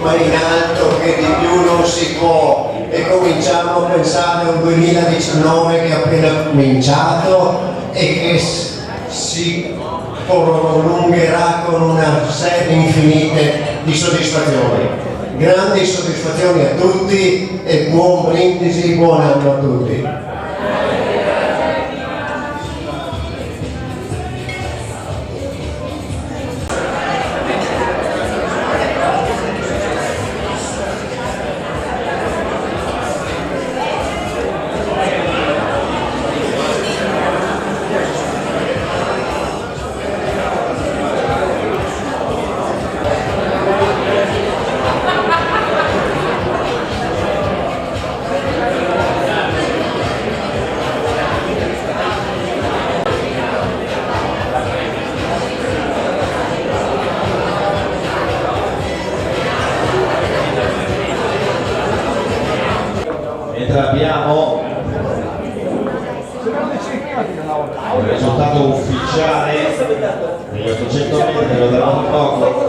ma in alto che di più non si può, e cominciamo a pensare a un 2019 che è appena cominciato e che si prolungherà con una serie infinite di soddisfazioni. Grandi soddisfazioni a tutti e buon brindisi, buon anno a tutti. Abbiamo il risultato ufficiale degli 800 metri dello Dragon Rock